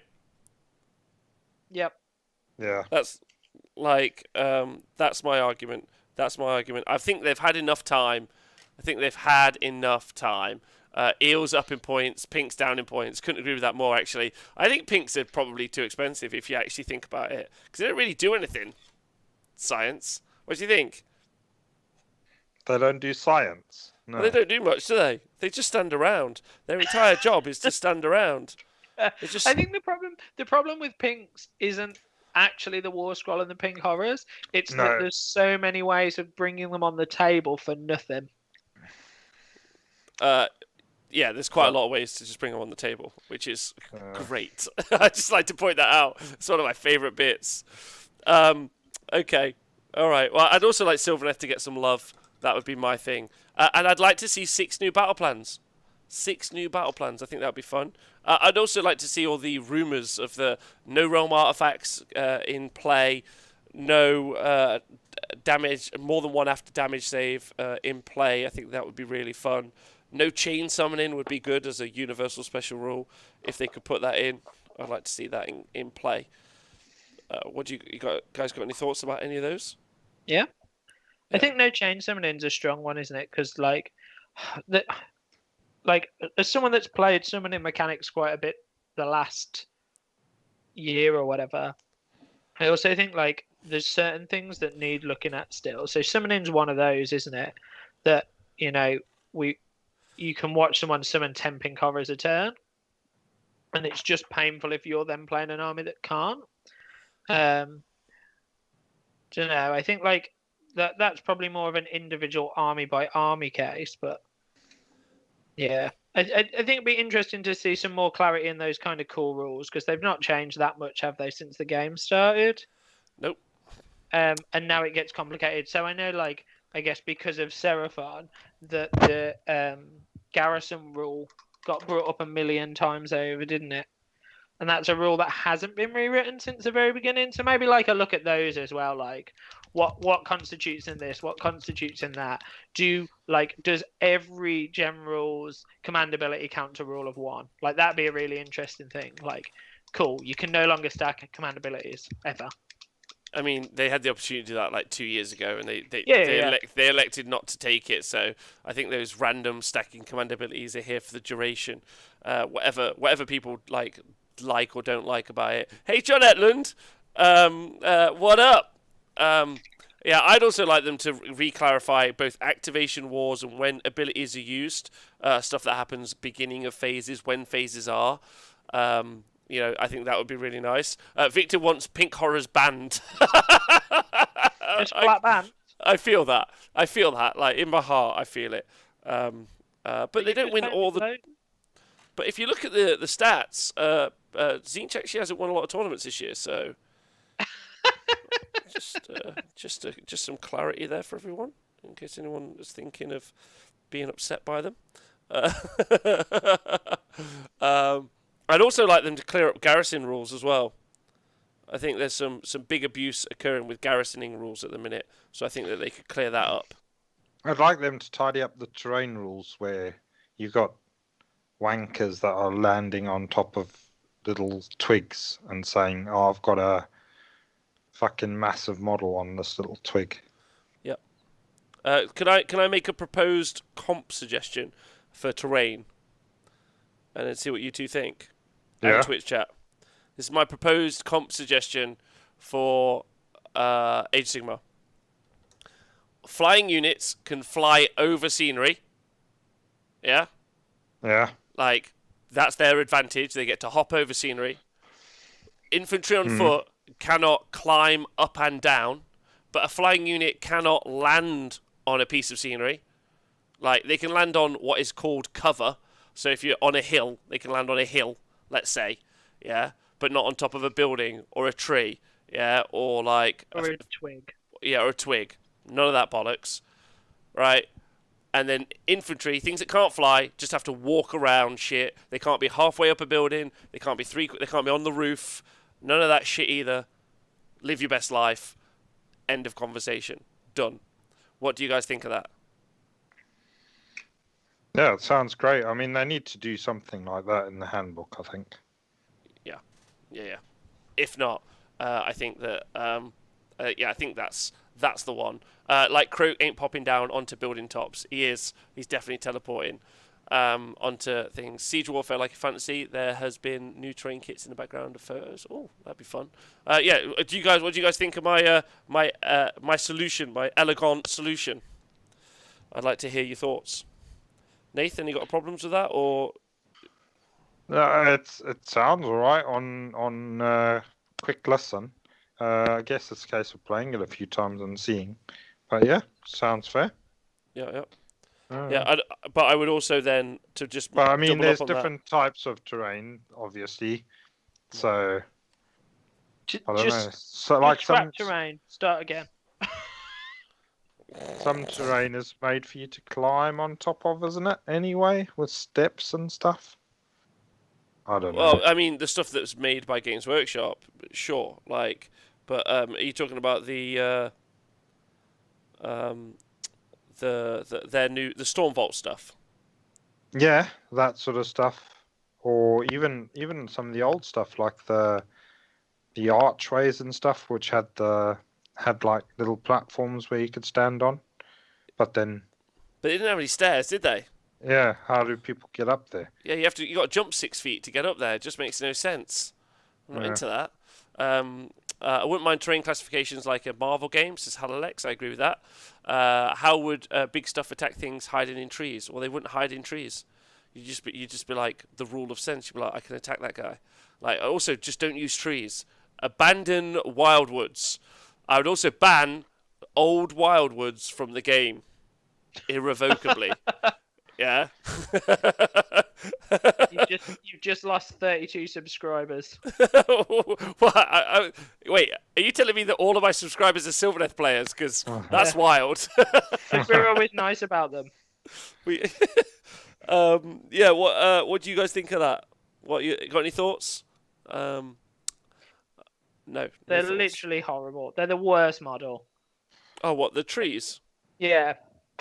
Yep. Yeah. That's like that's my argument. That's my argument. I think they've had enough time. Eels up in points, Pink's down in points. Couldn't agree with that more, actually. I think Pink's are probably too expensive if you actually think about it. Because they don't really do anything. Science. What do you think? They don't do science. No. Well, they don't do much, do they? They just stand around. Their entire job is to stand around. It's just... I think the problem with Pinks isn't actually the War Scroll and the Pink Horrors. It's that there's so many ways of bringing them on the table for nothing. Yeah, there's quite a lot of ways to just bring them on the table, which is great. I just like to point that out. It's one of my favourite bits. Okay. All right. Well, I'd also like Sylvaneth to get some love. That would be my thing. And I'd like to see 6 new battle plans. 6 new battle plans. I think that would be fun. I'd also like to see all the rumours of the no realm artifacts in play, no damage, more than one after damage save in play. I think that would be really fun. No chain summoning would be good as a universal special rule. If they could put that in, I'd like to see that in play. What do you guys got any thoughts about any of those? Yeah. I think no chain summoning's a strong one, isn't it? Because as someone that's played summoning mechanics quite a bit the last year or whatever, I also think like there's certain things that need looking at still. So summoning's one of those, isn't it? That you can watch someone summon 10 Pink Horrors a turn, and it's just painful if you're then playing an army that can't. Don't know. I think like that's probably more of an individual army by army case, but yeah, I think it'd be interesting to see some more clarity in those kind of cool rules because they've not changed that much, have they, since the game started? Nope. And now it gets complicated. So I know, like, I guess because of Seraphon, that the garrison rule got brought up a million times over, didn't it? And that's a rule that hasn't been rewritten since the very beginning. So maybe like a look at those as well, like what constitutes in this, what constitutes in that. Does every general's command ability count to rule of 1? Like that'd be a really interesting thing. Like, cool. You can no longer stack command abilities ever. I mean, they had the opportunity to do that like 2 years ago, and they Yeah. they elected not to take it. So I think those random stacking command abilities are here for the duration. Whatever people like or don't like about it. Hey, John Etland, what up? Yeah, I'd also like them to re-clarify both activation wars and when abilities are used. Stuff that happens beginning of phases, when phases are. I think that would be really nice. Victor wants Pink Horrors banned. Just flat ban. I feel that. Like in my heart, I feel it. But they don't win all the. But if you look at the stats, Zinch actually hasn't won a lot of tournaments this year, so just some clarity there for everyone, in case anyone is thinking of being upset by them. I'd also like them to clear up garrison rules as well. I think there's some big abuse occurring with garrisoning rules at the minute, so I think that they could clear that up. I'd like them to tidy up the terrain rules where you've got wankers that are landing on top of little twigs and saying, "Oh, I've got a fucking massive model on this little twig." Yep. Can I make a proposed comp suggestion for terrain, and then see what you two think? Yeah. On Twitch chat. This is my proposed comp suggestion for Age of Sigmar. Flying units can fly over scenery. Yeah? Yeah. Like, that's their advantage. They get to hop over scenery. Infantry on foot cannot climb up and down, but a flying unit cannot land on a piece of scenery. Like, they can land on what is called cover. So if you're on a hill, they can land on a hill, let's say. Yeah? But not on top of a building or a tree. Yeah? Or like... Or a twig. Yeah, or a twig. None of that bollocks. Right? And then infantry, things that can't fly, just have to walk around shit. They can't be halfway up a building. They can't be on the roof. None of that shit either. Live your best life. End of conversation. Done. What do you guys think of that? Yeah, it sounds great. I mean, they need to do something like that in the handbook, I think. Yeah. If not, I think that I think that's the one. Like Croak ain't popping down onto building tops. He's definitely teleporting onto things. Siege Warfare like a fantasy. There has been new terrain kits in the background of photos. Oh, that'd be fun. What do you guys think of my solution, my elegant solution? I'd like to hear your thoughts. Nathan, you got problems with that, or? It sounds all right on quick listen. I guess it's a case of playing it a few times and seeing. But yeah, sounds fair. Yeah. But I would also then to just. But I mean, there's up on different types of terrain, obviously. So I don't know. So like some terrain. Start again. Some terrain is made for you to climb on top of, isn't it? Anyway, with steps and stuff. I don't know. Well, I mean, the stuff that's made by Games Workshop, sure. Like, but are you talking about the Stormvault stuff? Yeah, that sort of stuff, or even some of the old stuff like the archways and stuff, which had like little platforms where you could stand on, but they didn't have any stairs, did they? Yeah, how do people get up there? Yeah, you got to jump 6 feet to get up there. It just makes no sense. I'm not into that. I wouldn't mind terrain classifications like a Marvel game, says Halalex. I agree with that. How would big stuff attack things hiding in trees? Well, they wouldn't hide in trees. You'd just be like the rule of sense. You'd be like, I can attack that guy. Like, also, just don't use trees. Abandon wildwoods. I would also ban old wildwoods from the game irrevocably. Yeah. You've just lost 32 subscribers. Wait, are you telling me that all of my subscribers are Sylvaneth players? Because that's wild. We're always nice about them. What do you guys think of that? You got any thoughts? No. They're thoughts. literally horrible. They're the worst model. Oh, what, the trees? Yeah.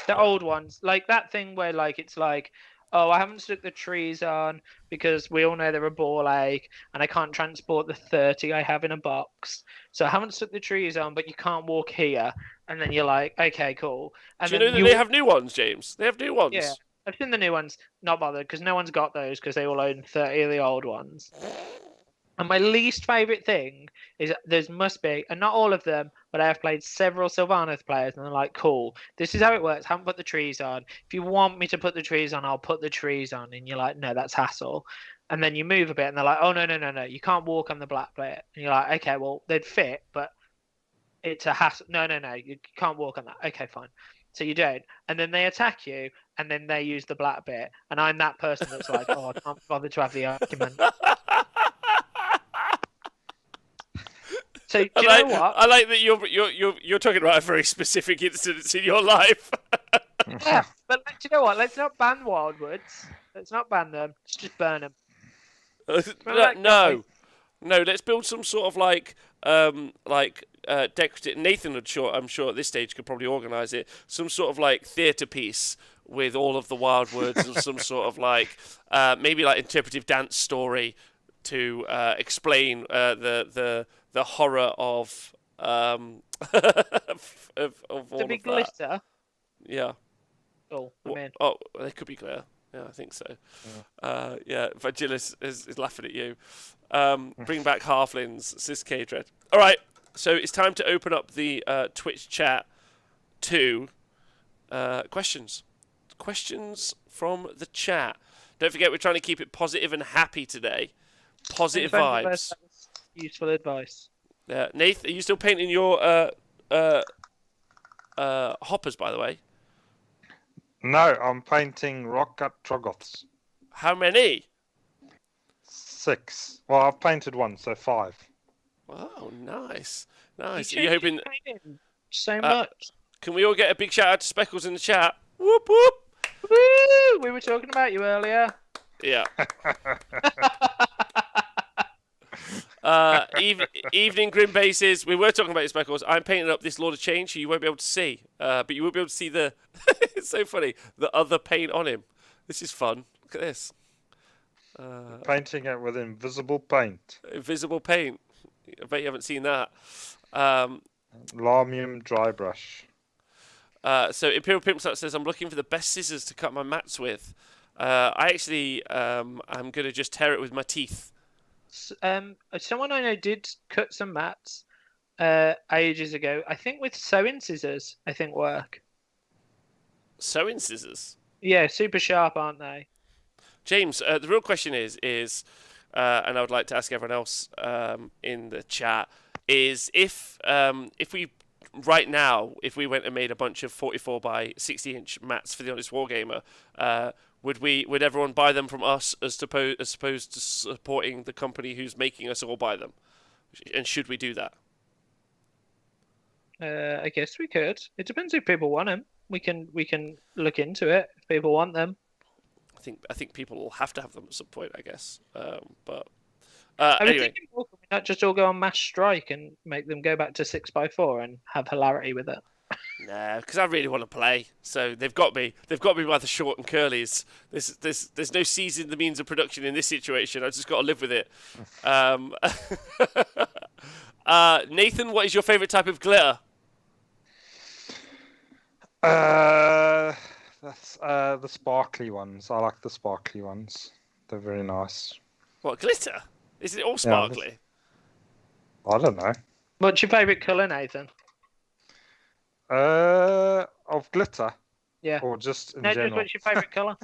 The old ones, like that thing where like it's like, oh, I haven't stuck the trees on because we all know they're a ball ache and I can't transport the 30 I have in a box. So I haven't stuck the trees on, but you can't walk here. And then you're like, okay, cool. And Do you then know that they have new ones, James? They have new ones. yeah, I've seen the new ones. Not bothered because no one's got those because they all own 30 of the old ones. And my least favourite thing is that there must be, and not all of them, but I have played several Sylvaneth players, and they're like, cool, this is how it works. Haven't put the trees on. If you want me to put the trees on, I'll put the trees on. And you're like, no, that's hassle. And then you move a bit, and they're like, oh, no, you can't walk on the black bit. And you're like, okay, well, they'd fit, but it's a hassle. No, you can't walk on that. Okay, fine. So you don't. And then they attack you, and then they use the black bit. And I'm that person that's like, oh, I can't bother to have the argument. So do you know what? I like that you're talking about a very specific incident in your life. Yeah, but do you know what? Let's not ban wildwoods. Let's not ban them. Let's just burn them. No. Let's build some sort of decorative. Nathan would I'm sure at this stage could probably organise it. Some sort of like theatre piece with all of the wildwoods and some sort of maybe like interpretive dance story to explain the horror of all To be of that. glitter. Yeah. Oh, I'm in. Oh, they could be clear. Yeah, I think so. Yeah, Vagilis is laughing at you. Bring back halflings, says K-Dread. All right, so it's time to open up the Twitch chat to questions. Questions from the chat. Don't forget, we're trying to keep it positive and happy today. Positive vibes. Useful advice. Yeah, Nath, are you still painting your hoppers, by the way? No, I'm painting rock cut Troggoths. How many? 6. Well, I've painted 1, so 5. Oh, nice. Nice. You Are you hoping... painting so much. Can we all get a big shout out to Speckles in the chat? Whoop, whoop. Woo! We were talking about you earlier. Yeah. Evening Grim Bases. We were talking about your Speckles. I'm painting up this Lord of Change, who you won't be able to see. But you will be able to see the... It's so funny. The other paint on him. This is fun. Look at this. Painting it with invisible paint. Invisible paint. I bet you haven't seen that. Lamium dry brush. So Imperial Pimpsat says, I'm looking for the best scissors to cut my mats with. I actually I'm going to just tear it with my teeth. Someone I know did cut some mats ages ago. I think with sewing scissors, work. Sewing scissors? Yeah, super sharp, aren't they? James, the real question is, and I would like to ask everyone else in the chat, is if we right now, if we went and made a bunch of 44 by 60-inch mats for the Honest Wargamer, would everyone buy them from us as opposed to supporting the company who's making us all buy them? And should we do that? I guess we could. It depends if people want them. We can look into it if people want them. I think people will have to have them at some point, I guess. But anyway, can we not just all go on mass strike and make them go back to 6x4 and have hilarity with it? Nah, because I really want to play. So they've got me. They've got me by the short and curlies. There's no seizing the means of production in this situation. I just got to live with it. Nathan, what is your favourite type of glitter? That's the sparkly ones. I like the sparkly ones. They're very nice. What, glitter? Is it all sparkly? I don't know. What's your favourite colour, Nathan? Of glitter? Yeah. Or just in no, general? Just what's your favourite colour?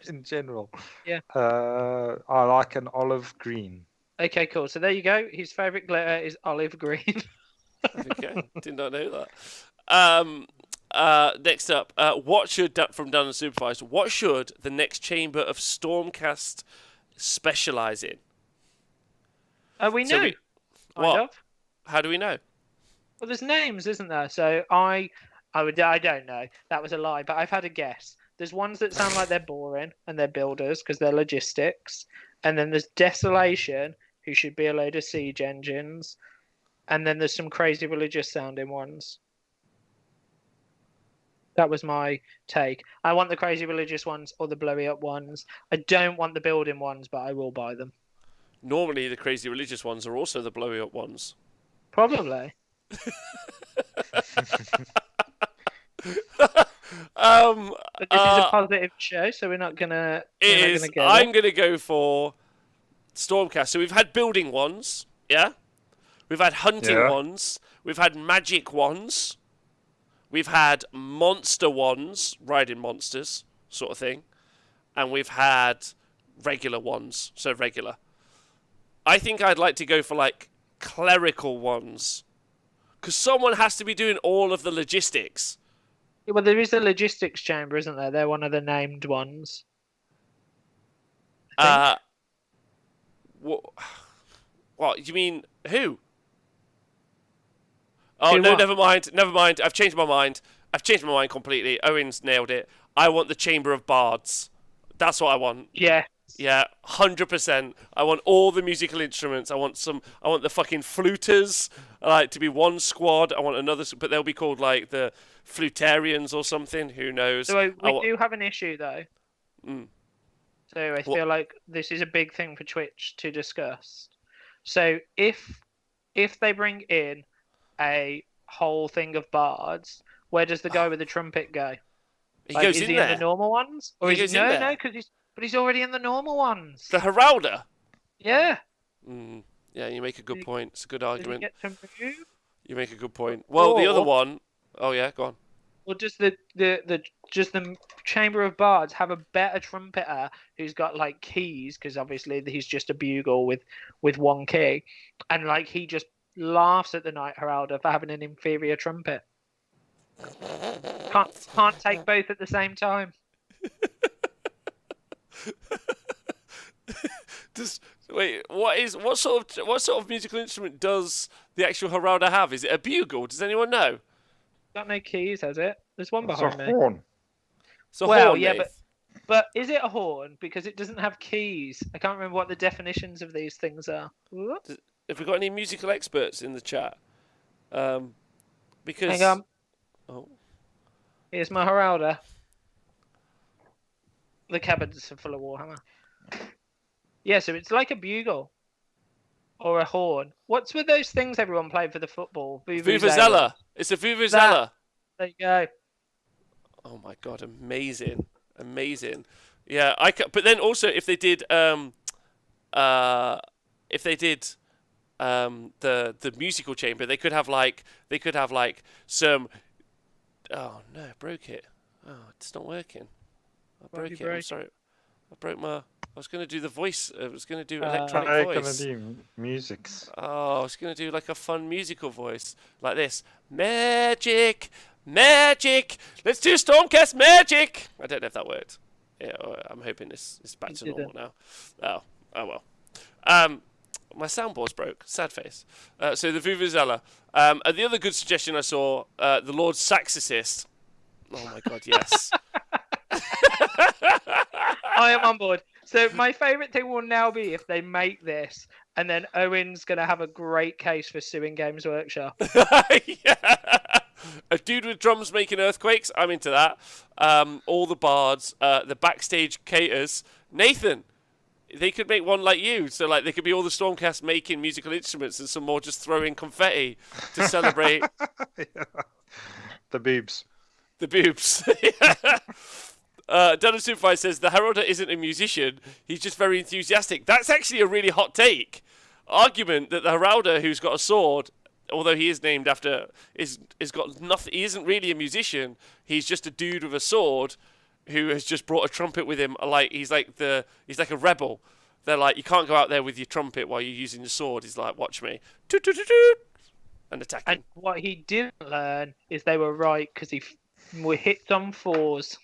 In general. Yeah. I like an olive green. Okay, cool. So there you go. His favourite glitter is olive green. Okay, did not know that. Next up, from Dun and Supervised, what should the next chamber of Stormcast specialise in? We know. What? How do we know? Well, there's names, isn't there? So I don't know. That was a lie, but I've had a guess. There's ones that sound like they're boring and they're builders because they're logistics, and then there's Desolation, who should be a load of siege engines, and then there's some crazy religious sounding ones. That was my take. I want the crazy religious ones or the blowy up ones. I don't want the building ones, but I will buy them. Normally, the crazy religious ones are also the blowy up ones. Probably. But this is a positive show, so we're not gonna. It we're is. Not gonna I'm gonna go for Stormcast. So we've had building ones, yeah. We've had hunting ones. We've had magic ones. We've had monster ones, riding monsters, sort of thing, and we've had regular ones. So regular. I think I'd like to go for like clerical ones, because someone has to be doing all of the logistics. Yeah, well, there is a logistics chamber, isn't there? They're one of the named ones. What? You mean who? Oh, Who no, what? never mind. Never mind. I've changed my mind. I've changed my mind completely. Owen's nailed it. I want the Chamber of Bards. That's what I want. Yeah. Yeah, 100%. I want all the musical instruments. I want the fucking fluters, like, to be one squad. I want another, but they'll be called like the flutarians or something. Who knows? So we do have an issue though. Mm. So I feel like this is a big thing for Twitch to discuss. So if they bring in a whole thing of bards, where does the guy with the trumpet go? He Like, goes is in he there. in the normal ones, or He is goes in there. no? Because he's already in the normal ones. The Heralder. Yeah. Yeah, you make a good point. It's a good Does he argument. get to move? You make a good point. Well, the other Or- one. Oh yeah, go on. Or does the Chamber of Bards have a better trumpeter who's got like keys? Because obviously he's just a bugle with one key, and like he just laughs at the Knight Heralder for having an inferior trumpet. Can't take both at the same time. What sort of musical instrument does the actual Heralder have? Is it a bugle? Does anyone know? Got no keys, has it? There's one It's behind a me. horn. It's a Well, horn, yeah, Nath. but is it a horn? Because it doesn't have keys. I can't remember what the definitions of these things are. Whoops. Have we got any musical experts in the chat? Because Hang on. Oh, Here's my Heralder. The cabinets are full of Warhammer. Yeah, so it's like a bugle. Or a horn. What's with those things everyone played for the football? Vuvuzela. It's a Vuvuzela. There you go. Oh my god, amazing. Yeah, but then also if they did the musical chamber, they could have like some. Oh no, I broke it. Oh, it's not working. I broke it. I'm sorry. I broke my. I was going to do the voice. I was going to do electronic I'm voice. gonna do musics. Oh, I was going to do like a fun musical voice like this. Magic. Let's do Stormcast magic. I don't know if that worked. Yeah, I'm hoping this is back to normal now. Oh well. My soundboard's broke. Sad face. So the Vuvuzela. And the other good suggestion I saw, the Lord Saxocyst. Oh my god, yes. I am on board. So my favourite thing will now be if they make this, and then Owen's going to have a great case for suing Games Workshop. Yeah. A dude with drums making earthquakes. I'm into that. All the bards, the backstage caters. Nathan, they could make one like you. So like they could be all the Stormcast making musical instruments and some more just throwing confetti to celebrate The boobs. the boobs. Dunham Superfly says the Heralder isn't a musician. He's just very enthusiastic. That's actually a really hot take. Argument that the Heralder, who's got a sword, although he is named after, is got nothing. He isn't really a musician. He's just a dude with a sword who has just brought a trumpet with him. Like he's like a rebel. They're like, you can't go out there with your trumpet while you're using your sword. He's like, watch me, toot, toot, toot, toot, and attack him. And what he didn't learn is they were right because he hit on fours.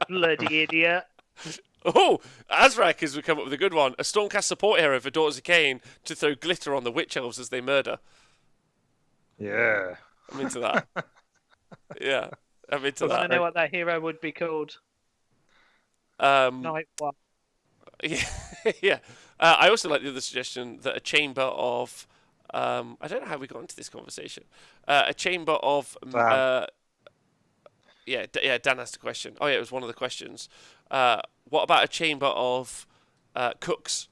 Bloody idiot. Oh, Azrak has come up with a good one. A Stormcast support hero for Daughters of Cain to throw glitter on the witch elves as they murder. Yeah. I'm into that. Yeah, I'm into I want to that. know what that hero would be called. Night one. Yeah, yeah. I also like the other suggestion that a chamber of I don't know how we got into this conversation. A chamber of Dan asked a question. Oh yeah, it was one of the questions. What about a chamber of cooks?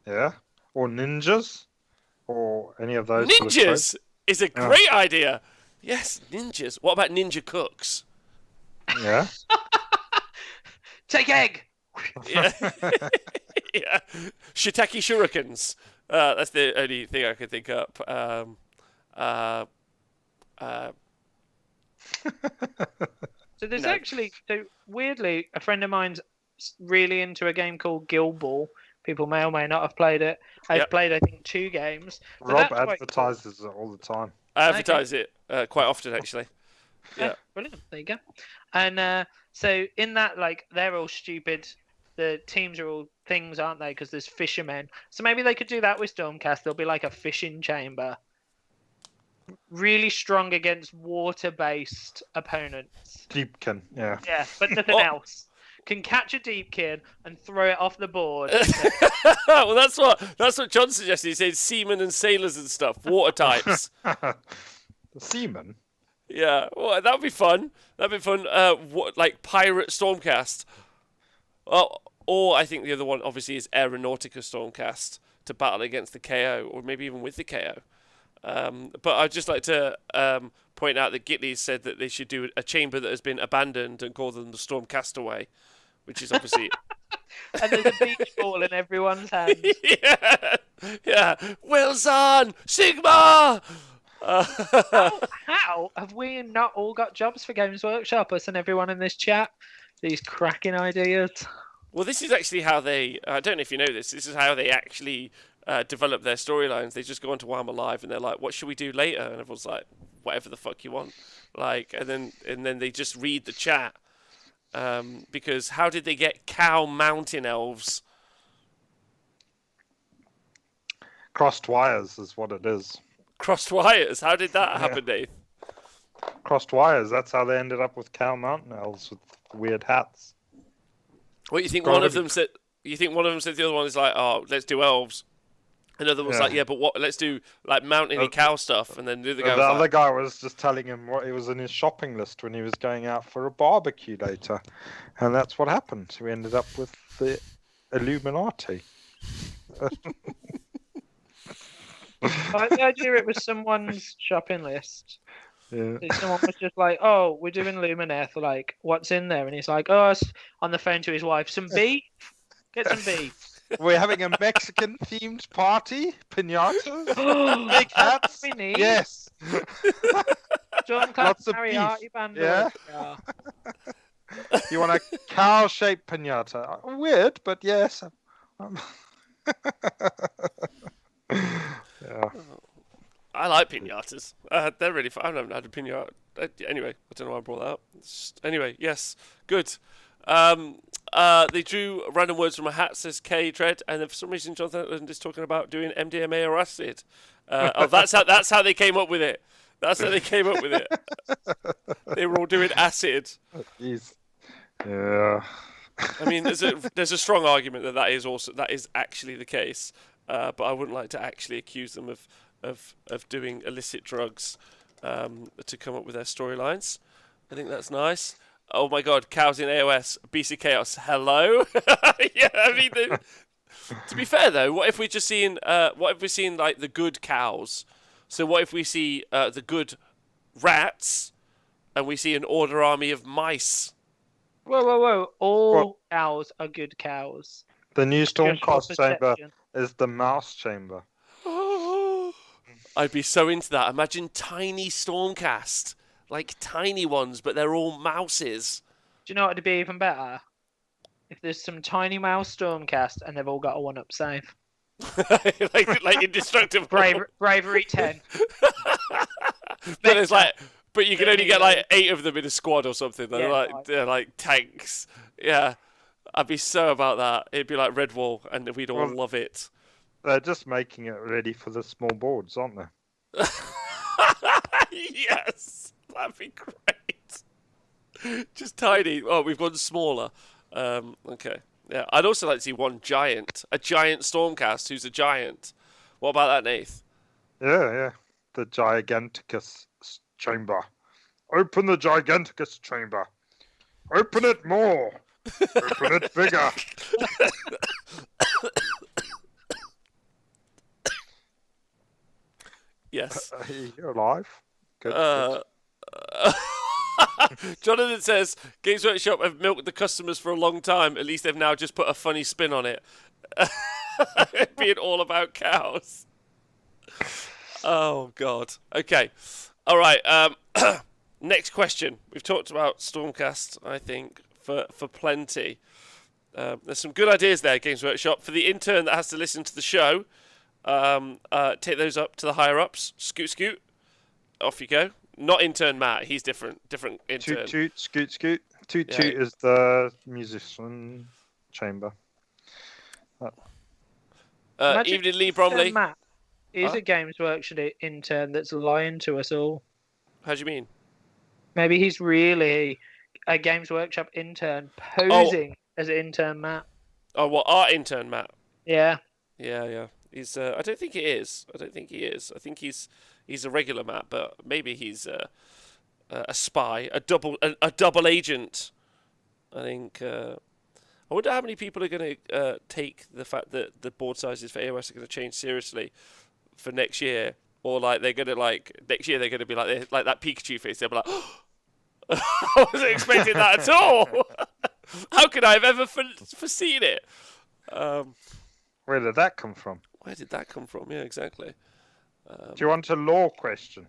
Yeah. Or ninjas. Or any of those. Sort of Ninjas is a great idea. Yes, ninjas. What about ninja cooks? Yeah. Take egg. Yeah. Yeah. Shiitake shurikens. That's the only thing I could think up. So there's No. actually, weirdly, a friend of mine's really into a game called Guild Ball. People may or may not have played it. I've played, I think, 2 games. So Rob that's quite advertises it all the time. I advertise it quite often, actually. cool. Yeah. Brilliant. There you go. And so in that, like, they're all stupid. The teams are all things, aren't they? Because there's fishermen. So maybe they could do that with Stormcast. There'll be like a fishing chamber. Really strong against water-based opponents. Deepkin, yeah. Yeah, but nothing else. Can catch a deepkin and throw it off the board. Well, that's what John suggested. He said seamen and sailors and stuff, water types. The seaman? Yeah, well, that'd be fun. That'd be fun. Like pirate Stormcast. Well, or I think the other one obviously is Aeronautica Stormcast to battle against the KO, or maybe even with the KO. But I'd just like to point out that Gitley said that they should do a chamber that has been abandoned and call them the Stormcastaway, which is obviously... And there's a beach ball in everyone's hand. yeah. Wilson! Sigma! How have we not all got jobs for Games Workshop, us and everyone in this chat? These cracking ideas. Well, this is actually how they... I don't know if you know this. This is how they actually... develop their storylines. They just go onto While I'm Alive and they're like, what should we do later? And everyone's like, whatever the fuck you want. Like, and then they just read the chat. Because how did they get cow mountain elves? Crossed wires is what it is. Crossed wires. How did that happen, Dave? Crossed wires. That's how they ended up with cow mountain elves with weird hats. What you think? One of them said. You think one of them said the other one is like, oh, let's do elves. Another was like, yeah, but what? Let's do like mountainy cow stuff. And then the other guy. The other guy was just telling him what it was in his shopping list when he was going out for a barbecue later, and that's what happened. We ended up with the Illuminati. I like the idea it was someone's shopping list. Yeah. Someone was just like, oh, we're doing Lumineth, like, what's in there? And he's like, oh, it's on the phone to his wife, some beef? Get some beef. We're having a Mexican-themed party, piñatas, big hats. We need. Yes. Lots of Mariachi band. Yeah. You want a cow-shaped piñata? Weird, but yes. Yeah. I like piñatas. They're really fun. I haven't had a piñata. Anyway, I don't know why I brought that up. Anyway, yes, good. They drew random words from a hat, says K Dread, and then for some reason Jonathan is talking about doing MDMA or acid. That's how they came up with it. That's how they came up with it. They were all doing acid. Jeez. Yeah. I mean, there's a strong argument that is actually the case, but I wouldn't like to actually accuse them of doing illicit drugs to come up with their storylines. I think that's nice. Oh my God, cows in AOS, BC Chaos, hello. Yeah, I mean, to be fair though, what if we're seeing like the good cows? So what if we see the good rats, and we see an order army of mice? Whoa! All cows are good cows. The new Stormcast chamber perception. is the mouse chamber. I'd be so into that. Imagine tiny Stormcast. Like tiny ones, but they're all mouses. Do you know what would be even better? If there's some tiny mouse Stormcast and they've all got a 1-up save. like indestructible. Bravery 10. But you can only get like 8 of them in a squad or something. They're like tanks. Yeah, I'd be so about that. It'd be like Redwall, and we'd all love it. They're just making it ready for the small boards, aren't they? Yes, that'd be great. Just tiny. Oh, we've gone smaller. Okay. Yeah, I'd also like to see a giant Stormcast who's a giant. What about that, Nath? Yeah. The Giganticus chamber. Open the Giganticus chamber. Open it more. Open it bigger. Yes. You're alive. Good. Jonathan says Games Workshop have milked the customers for a long time. At least they've now just put a funny spin on it, being all about cows. Oh God. Okay. All right. Next question. We've talked about Stormcast, I think, for plenty. There's some good ideas there, Games Workshop. For the intern that has to listen to the show, take those up to the higher ups. Scoot. Off you go. Not intern Matt. He's different intern. Toot, scoot. Toot is the musician chamber. Evening, Lee Bromley. Matt is a Games Workshop intern that's lying to us all. How do you mean? Maybe he's really a Games Workshop intern posing as intern Matt. Oh, what, our intern Matt? Yeah. Yeah. He's. I don't think he is. I think he's a regular Matt, but maybe he's a spy, a double agent. I think. I wonder how many people are going to take the fact that the board sizes for AOS are going to change seriously for next year, or like they're going to next year they're going to be like that Pikachu face. They'll be like, I wasn't expecting that at all. How could I have ever foreseen it? Where did that come from? Yeah, exactly. Do you want a law question?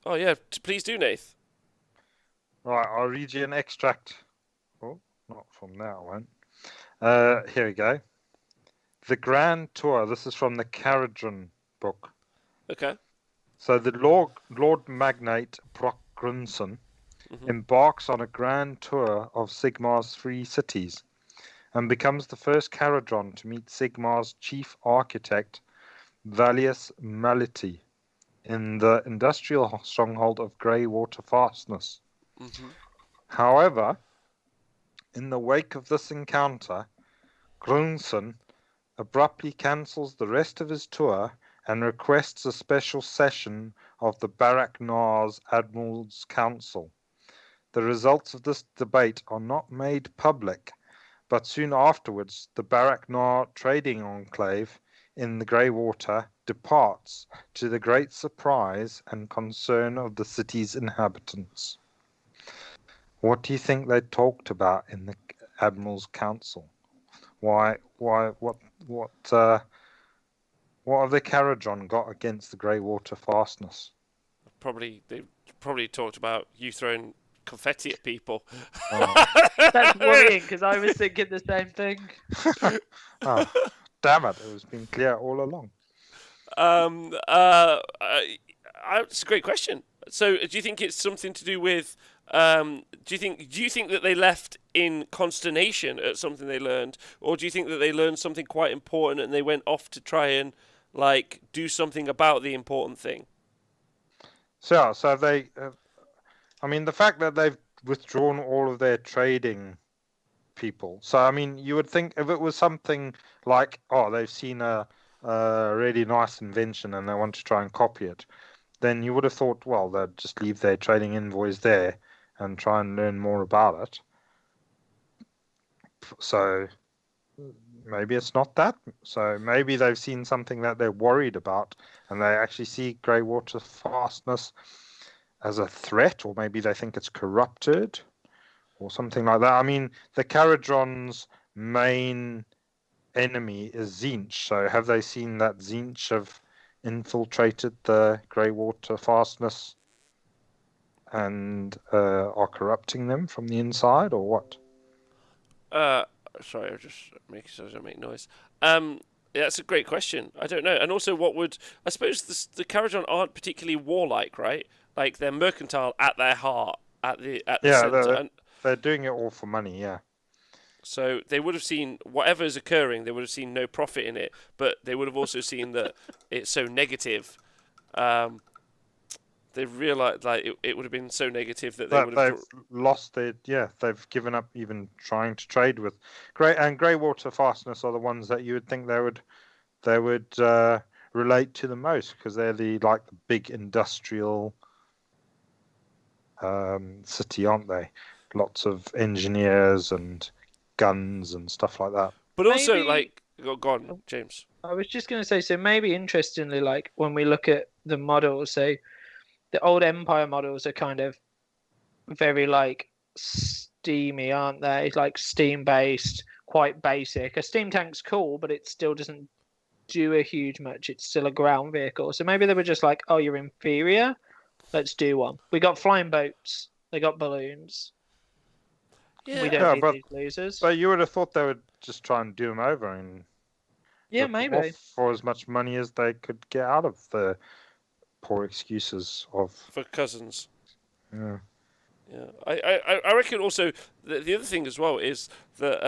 Oh yeah, please do, Nath. Right, I'll read you an extract. Oh, not from that one. Here we go. The Grand Tour. This is from the Caradron book. Okay. So the Lord Magnate Brock Grunson embarks on a grand tour of Sigmar's 3 cities and becomes the first Caradron to meet Sigmar's chief architect, Valius Mality, in the industrial stronghold of Greywater Fastness. However, in the wake of this encounter, Grunson abruptly cancels the rest of his tour and requests a special session of the Barak Nar's Admiral's Council. The results of this debate are not made public, but soon afterwards the Barak Nar trading enclave in the Greywater departs, to the great surprise and concern of the city's inhabitants. What do you think they talked about in the Admiral's Council? What have the Caradron got against the Greywater Fastness? They probably talked about you throwing confetti at people. Oh. That's worrying because I was thinking the same thing. Oh, damn it! It was been clear all along. It's a great question. So, do you think it's something to do with? Do you think that they left in consternation at something they learned, or do you think that they learned something quite important and they went off to try and do something about the important thing? So they. I mean, the fact that they've withdrawn all of their trading people. So, I mean, you would think if it was something like, they've seen a really nice invention and they want to try and copy it, then you would have thought, well, they'd just leave their trading envoys there and try and learn more about it. So maybe it's not that. So maybe they've seen something that they're worried about and they actually see Greywater Fastness as a threat, or maybe they think it's corrupted or something like that. I mean, the Caradron's main enemy is Tzeentch. So have they seen that Tzeentch have infiltrated the Greywater Fastness and are corrupting them from the inside, or what? Sorry, I'm just making sure I don't make noise. Yeah, that's a great question. I don't know. And also, I suppose the Caradron aren't particularly warlike, right? Like, they're mercantile at their heart, at the center. They're doing it all for money, yeah. So they would have seen whatever's occurring, they would have seen no profit in it, but they would have also seen that it's so negative. They realised it would have been so negative that they've lost their they've given up even trying to trade with Greywater Fastness are the ones that you would think they would relate to the most because they're the big industrial city, aren't they? Lots of engineers and guns and stuff like that. But also, Maybe- go on, James. I was just going to say, so maybe interestingly, like when we look at the models, so the old Empire models are kind of very like steamy, aren't they? Like steam based, quite basic. A steam tank's cool, but it still doesn't do a huge much. It's still a ground vehicle. So maybe they were just like, oh, you're inferior. Let's do one. We got flying boats. They got balloons. We don't need these losers. But you would have thought they would just try and do them over and Yeah, rip them maybe. off for as much money as they could get out of the poor excuses of. For cousins. Yeah. Yeah, I reckon also the other thing as well is that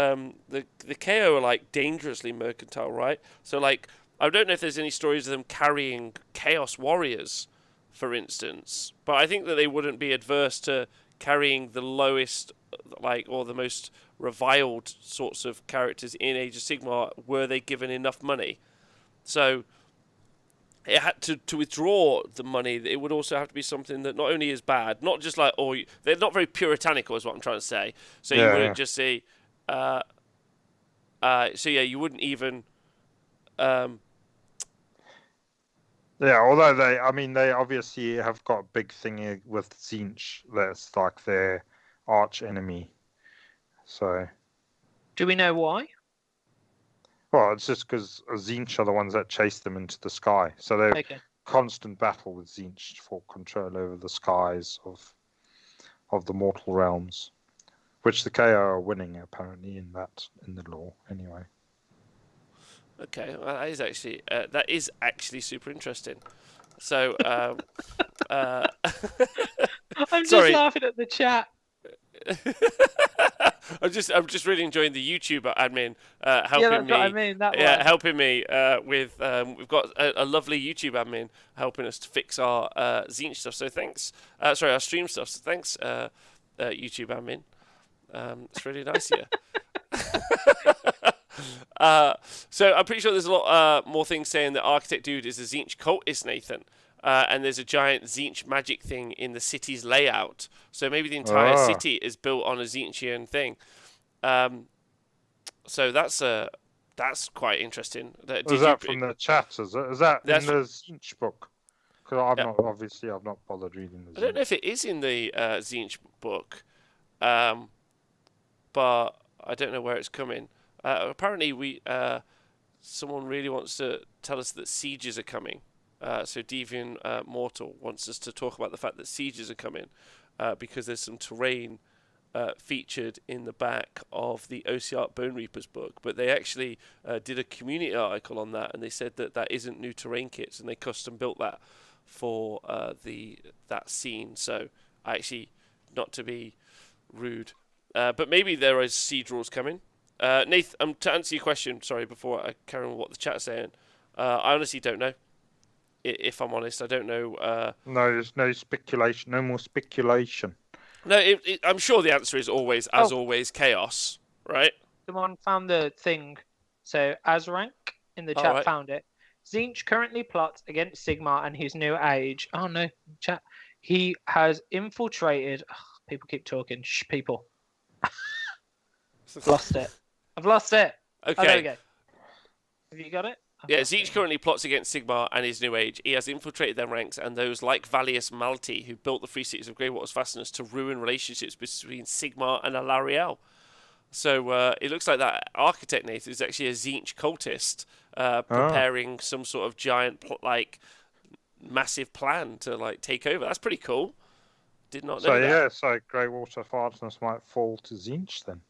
the KO are like dangerously mercantile, right? So like I don't know if there's any stories of them carrying Chaos Warriors, for instance, but I think that they wouldn't be adverse to carrying the lowest, or the most reviled sorts of characters in Age of Sigmar were they given enough money. So it had to withdraw the money. It would also have to be something that not only is bad, not just like they're not very puritanical, is what I'm trying to say. So you wouldn't just say, you wouldn't even. Yeah, although they obviously have got a big thing with Tzeentch that's like their arch enemy. So. Do we know why? Well, it's just because Tzeentch are the ones that chase them into the sky. So they're constant battle with Tzeentch for control over the skies of the mortal realms, which the KO are winning apparently in the lore anyway. Okay, well, that is actually super interesting. So, I'm just sorry. laughing at the chat. I'm just really enjoying the YouTube admin helping Yeah, that's me. what I mean. That Yeah, one. helping me with. We've got a lovely YouTube admin helping us to fix our Tzeentch stuff. So thanks. Sorry, our stream stuff. So thanks, YouTube admin. It's really nice here. So I'm pretty sure there's a lot more things saying that Architect Dude is a Tzeentch cultist, Nathan. And there's a giant Tzeentch magic thing in the city's layout. So maybe the entire city is built on a Tzeentchian thing. So that's quite interesting. Is that from the chat? Is that in the Tzeentch book? Because I've not bothered reading the Tzeentch. I don't know if it is in the Tzeentch book, but I don't know where it's coming. Apparently, someone really wants to tell us that sieges are coming. So Deviant Mortal wants us to talk about the fact that sieges are coming because there's some terrain featured in the back of the OCR Bone Reapers book. But they actually did a community article on that, and they said that isn't new terrain kits, and they custom built that for that scene. So not to be rude, but maybe there is siege rules coming. Nath, to answer your question, sorry, before I carry on what the chat's saying, I honestly don't know. If I'm honest, I don't know. No, there's no speculation. No more speculation. No, I'm sure the answer is always, as always, chaos, right? Someone found the thing. So Azrank in the chat found it. Tzeentch currently plots against Sigmar and his new age. Oh no, chat. He has infiltrated. People keep talking. Shh, people. Lost it. I've lost it. Okay. Oh, there we go. Have you got it? Yeah, Tzeentch currently plots against Sigmar and his new age. He has infiltrated their ranks and those like Valius Malti, who built the Free Cities of Greywater's Fastness to ruin relationships between Sigmar and Alarielle. So it looks like that Architect Nathan is actually a Tzeentch cultist preparing some sort of giant, massive plan to take over. That's pretty cool. Did not know that. So Greywater Fastness might fall to Tzeentch then.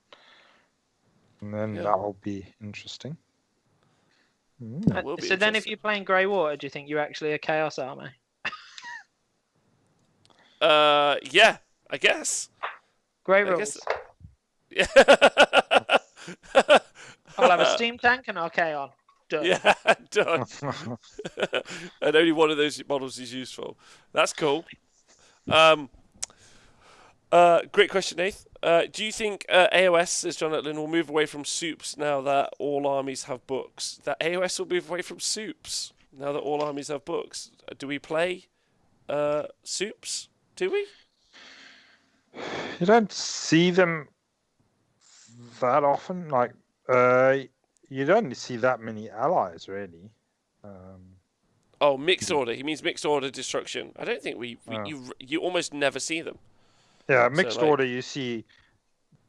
And then that will be interesting. So then if you're playing Greywater, do you think you're actually a Chaos army? Yeah, I guess. Great rules. Yeah. I'll have a steam tank and Archaon. Done. Yeah, done. And only one of those models is useful. That's cool. Great question, Nath. Do you think AOS, says John Etlin, will move away from soups now that all armies have books? That AOS will move away from soups? Now that all armies have books, do we play soups? Do we? You don't see them that often. Like, you don't see that many allies, really. Oh, mixed order. He means mixed order destruction. I don't think you almost never see them. Yeah, mixed order you see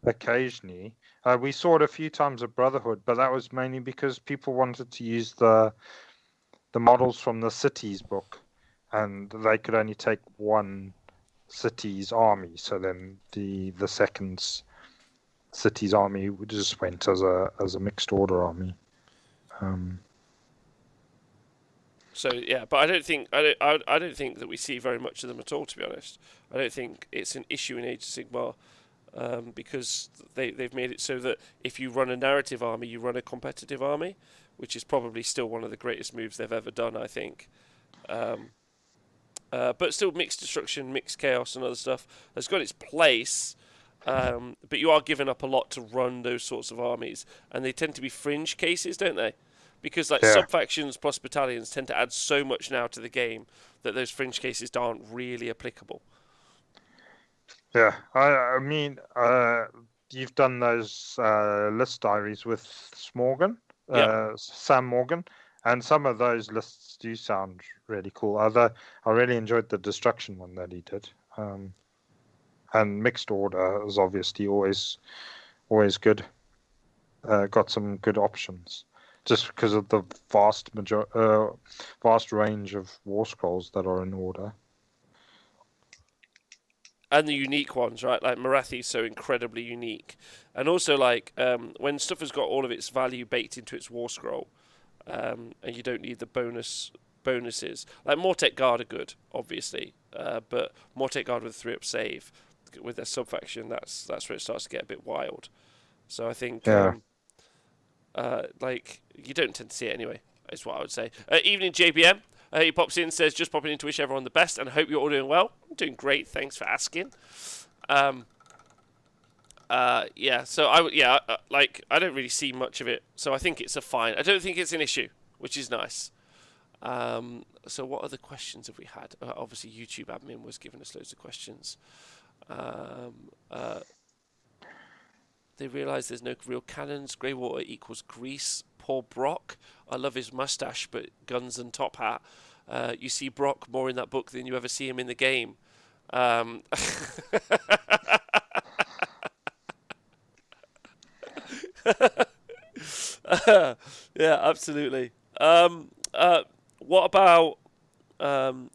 occasionally. We saw it a few times at Brotherhood, but that was mainly because people wanted to use the models from the cities book, and they could only take one city's army. So then the second city's army just went as a mixed order army. So yeah, but I don't think that we see very much of them at all. To be honest, I don't think it's an issue in Age of Sigmar because they've made it so that if you run a narrative army, you run a competitive army, which is probably still one of the greatest moves they've ever done. I think. But still, mixed destruction, mixed chaos, and other stuff has got its place. But you are giving up a lot to run those sorts of armies, and they tend to be fringe cases, don't they? Because sub-factions plus battalions tend to add so much now to the game that those fringe cases aren't really applicable. Yeah, I mean, you've done those list diaries with Sam Morgan, and some of those lists do sound really cool. I really enjoyed the destruction one that he did. And mixed order is obviously always good. Got some good options. Just because of the vast range of war scrolls that are in order. And the unique ones, right? Like Marathi is so incredibly unique. And also, like, when stuff has got all of its value baked into its war scroll, and you don't need the bonuses. Like, Mortek Guard are good, obviously. But Mortek Guard with a 3-up save, with their sub-faction, that's where it starts to get a bit wild. So I think... like, you don't tend to see it anyway, is what I would say. Evening JBM, he pops in and says, just popping in to wish everyone the best and hope you're all doing well. I'm doing great, thanks for asking. So I don't really see much of it, so I think it's a fine. I don't think it's an issue, which is nice. So what other questions have we had? Obviously, YouTube admin was giving us loads of questions. They realise there's no real cannons. Greywater equals Greece. Poor Brock. I love his mustache, but guns and top hat. You see Brock more in that book than you ever see him in the game. Yeah, absolutely. What about I don't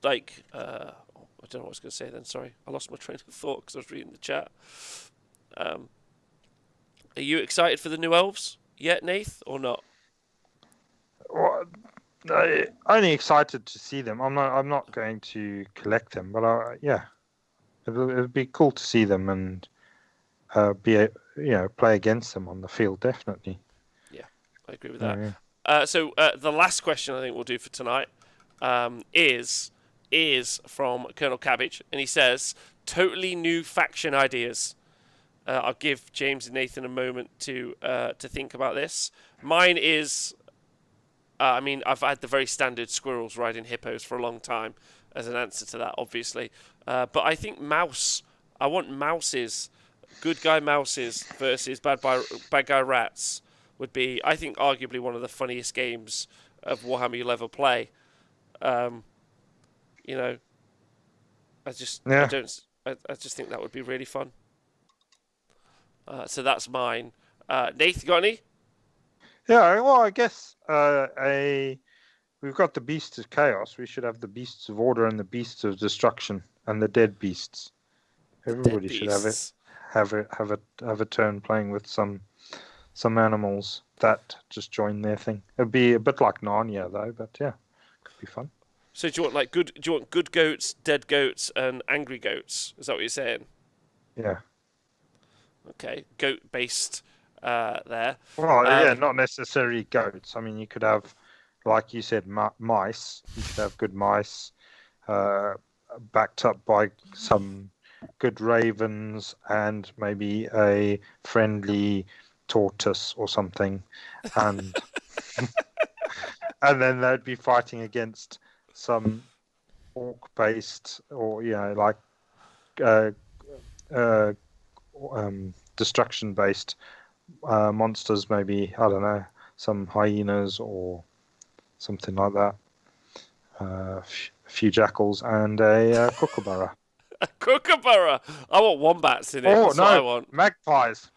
know what I was going to say then. Sorry, I lost my train of thought because I was reading the chat. Are you excited for the new elves yet, Nath, or not? Well, only excited to see them. I'm not going to collect them, but it'd be cool to see them and play against them on the field. Definitely. Yeah, I agree with that. So the last question I think we'll do for tonight is from Colonel Cabbage, and he says, "Totally new faction ideas." I'll give James and Nathan a moment to think about this. Mine is, I've had the very standard squirrels riding hippos for a long time as an answer to that, obviously. But I think mouse. I want mouses, good guy mouses versus bad guy rats would be, I think, arguably one of the funniest games of Warhammer you'll ever play. I just think that would be really fun. So that's mine. Nath, you got any? Yeah, well, I guess we've got the Beasts of Chaos. We should have the Beasts of Order and the Beasts of Destruction and the Dead Beasts. Everybody should have a turn playing with some animals that just join their thing. It'd be a bit like Narnia though, but yeah, could be fun. So do you want good goats, dead goats, and angry goats? Is that what you're saying? Yeah. Okay, goat-based there. Well, not necessarily goats. I mean, you could have, like you said, mice. You could have good mice, backed up by some good ravens and maybe a friendly tortoise or something, and and then they'd be fighting against some orc-based or like destruction-based monsters. Maybe I don't know, some hyenas or something like that. A few jackals and a kookaburra. A kookaburra. I want wombats in it. Oh That's no, what I want. magpies.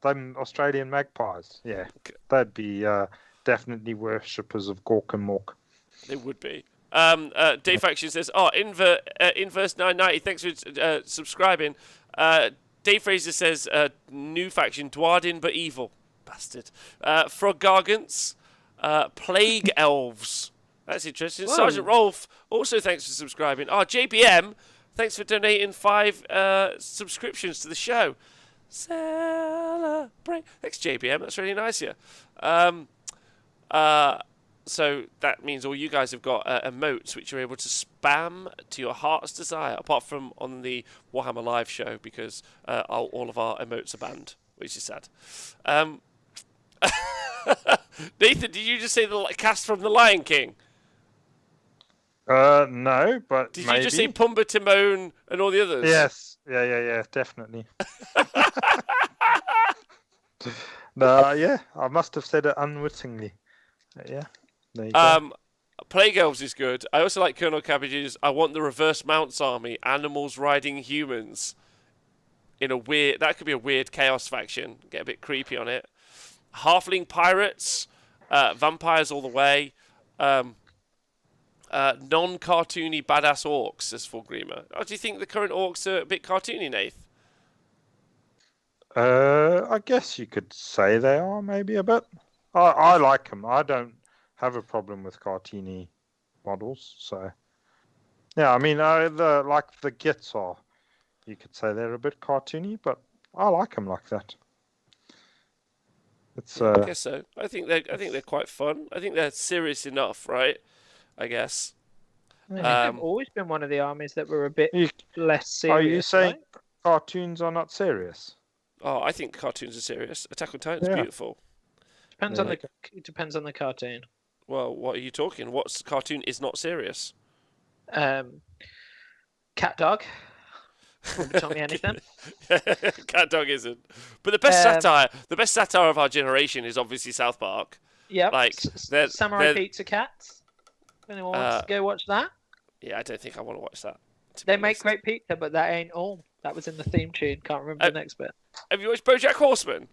Them Australian magpies. Yeah, they'd be definitely worshippers of Gork and Mork. They would be. Dave Faction says, Inverse 990, thanks for subscribing. Dave Fraser says, new faction, Dwardin but evil. Bastard. Frog Gargants, Plague Elves. That's interesting. Whoa. Sergeant Rolf, also thanks for subscribing. JBM, thanks for donating 5 subscriptions to the show. Celebrate. Thanks, JBM. That's really nice of you. So that means all you guys have got emotes which you're able to spam to your heart's desire, apart from on the Warhammer Live show, because all of our emotes are banned, which is sad. Nathan, did you just say the cast from The Lion King? No, but Did maybe. you just say Pumbaa, Timon, and all the others? Yes. Yeah, definitely. No, yeah, I must have said it unwittingly. Yeah. There you go. Plague Elves is good. I also like Colonel Cabbage's I want the reverse mounts army, animals riding humans. That could be a weird chaos faction. Get a bit creepy on it. Halfling pirates, vampires all the way. Non-cartoony badass orcs, says Fulgrimer. Do you think the current orcs are a bit cartoony, Nath? I guess you could say they are maybe a bit. I like them. I don't have a problem with cartoony models. So, yeah, I mean, the Gits are. You could say they're a bit cartoony, but I like them like that. I guess so. I think they're quite fun. I think they're serious enough, right? I guess. I think they've always been one of the armies that were a bit less serious. Are you saying right? cartoons are not serious? Oh, I think cartoons are serious. Attack on Titan's beautiful. Depends on the cartoon. Well, what are you talking? What cartoon is not serious? Cat Dog. Wouldn't tell me anything. Cat Dog isn't. But the best satire of our generation is obviously South Park. Yep. Like Samurai Pizza Cats. Anyone wants to go watch that? Yeah, I don't think I want to watch that. They make great pizza, but that ain't all. That was in the theme tune. Can't remember the next bit. Have you watched BoJack Horseman?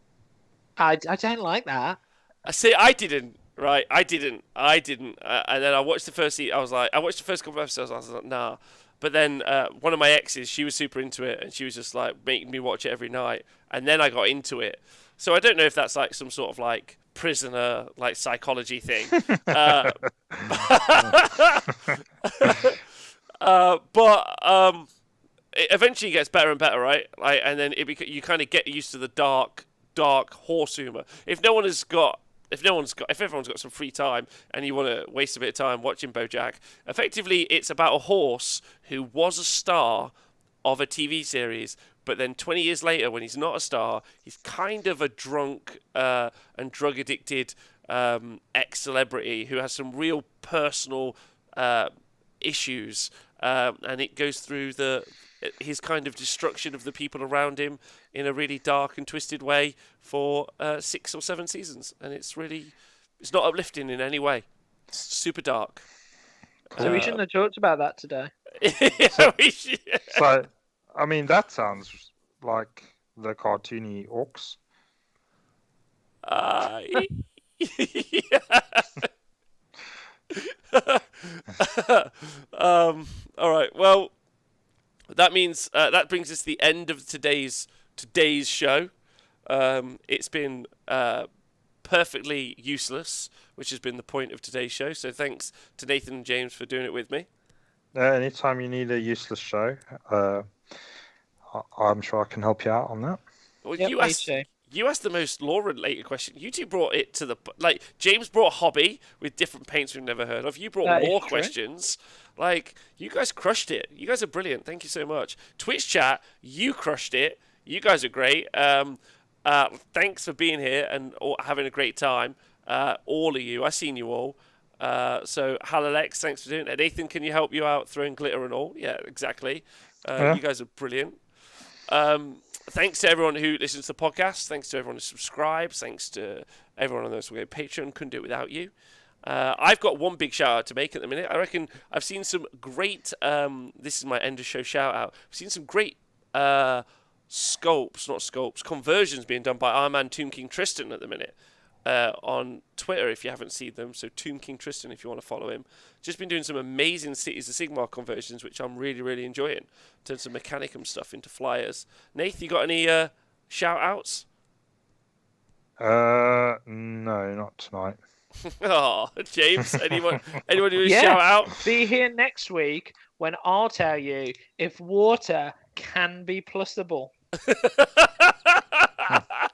I don't like that. I didn't. Right, I didn't. And then I watched the first. I watched the first couple of episodes. I was like, nah. But then one of my exes, she was super into it, and she was just like making me watch it every night. And then I got into it. So I don't know if that's like some sort of like prisoner like psychology thing. But it eventually gets better and better, right? Like, and then you kind of get used to the dark horse humor. If everyone's got some free time and you want to waste a bit of time watching BoJack, effectively it's about a horse who was a star of a TV series, but then 20 years later, when he's not a star, he's kind of a drunk and drug addicted ex-celebrity who has some real personal issues, and it goes through his kind of destruction of the people around him in a really dark and twisted way for 6 or 7 seasons, and it's not uplifting in any way. It's super dark. So we shouldn't have talked about that today. We should. So, I mean, that sounds like the cartoony orcs. All right. Well, that means that brings us to the end of today's show. It's been perfectly useless, which has been the point of today's show. So thanks to Nathan and James for doing it with me. Anytime you need a useless show, I'm sure I can help you out on that. Well, Yep, you asked the most lore-related question. You two brought it to James brought a hobby with different paints we've never heard of. You brought lore questions. Like, you guys crushed it. You guys are brilliant. Thank you so much. Twitch chat, you crushed it. You guys are great. Thanks for being here and having a great time. All of you. I've seen you all. So Halalex, thanks for doing it. Nathan, can you help you out throwing glitter and all? Yeah, exactly. Yeah. You guys are brilliant. Thanks to everyone who listens to the podcast. Thanks to everyone who subscribes. Thanks to everyone on those Patreon. Couldn't do it without you. I've got one big shout out to make at the minute. I reckon I've seen some great. This is my end of show shout out. I've seen some great conversions being done by our man Tomb King Tristan at the minute on Twitter. If you haven't seen them, so Tomb King Tristan, if you want to follow him, just been doing some amazing Cities of Sigmar conversions, which I'm really, really enjoying. Turn some Mechanicum stuff into flyers. Nath, you got any shout outs? No, not tonight. Oh, James, anyone who shout out? Be here next week when I'll tell you if water can be plusable.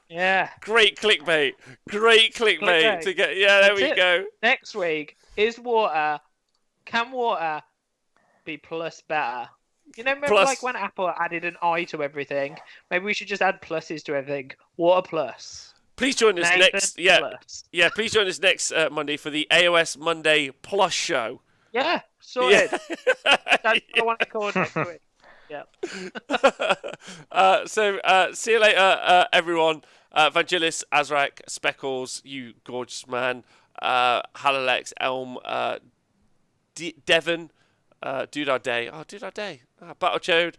Yeah. Great clickbait. To get. Yeah, there we go. Next week can water be plus better? You know, remember like when Apple added an I to everything? Maybe we should just add pluses to everything. Water plus. Please join us please join us next Monday for the AOS Monday Plus show. Yeah, sorted. That's what I want to call next week. Yeah. So see you later, everyone. Vangelis, Azrak, Speckles, you gorgeous man. Halalex, Elm, Devon, Dude Our Day. Oh, Dude Our Day. Battle Chode,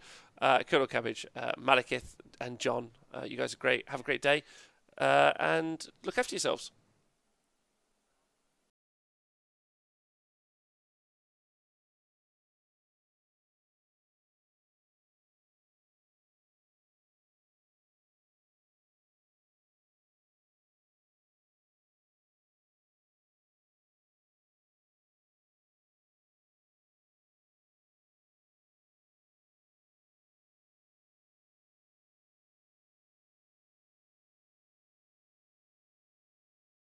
Colonel Cabbage, Malekith, and John. You guys are great. Have a great day. And look after yourselves.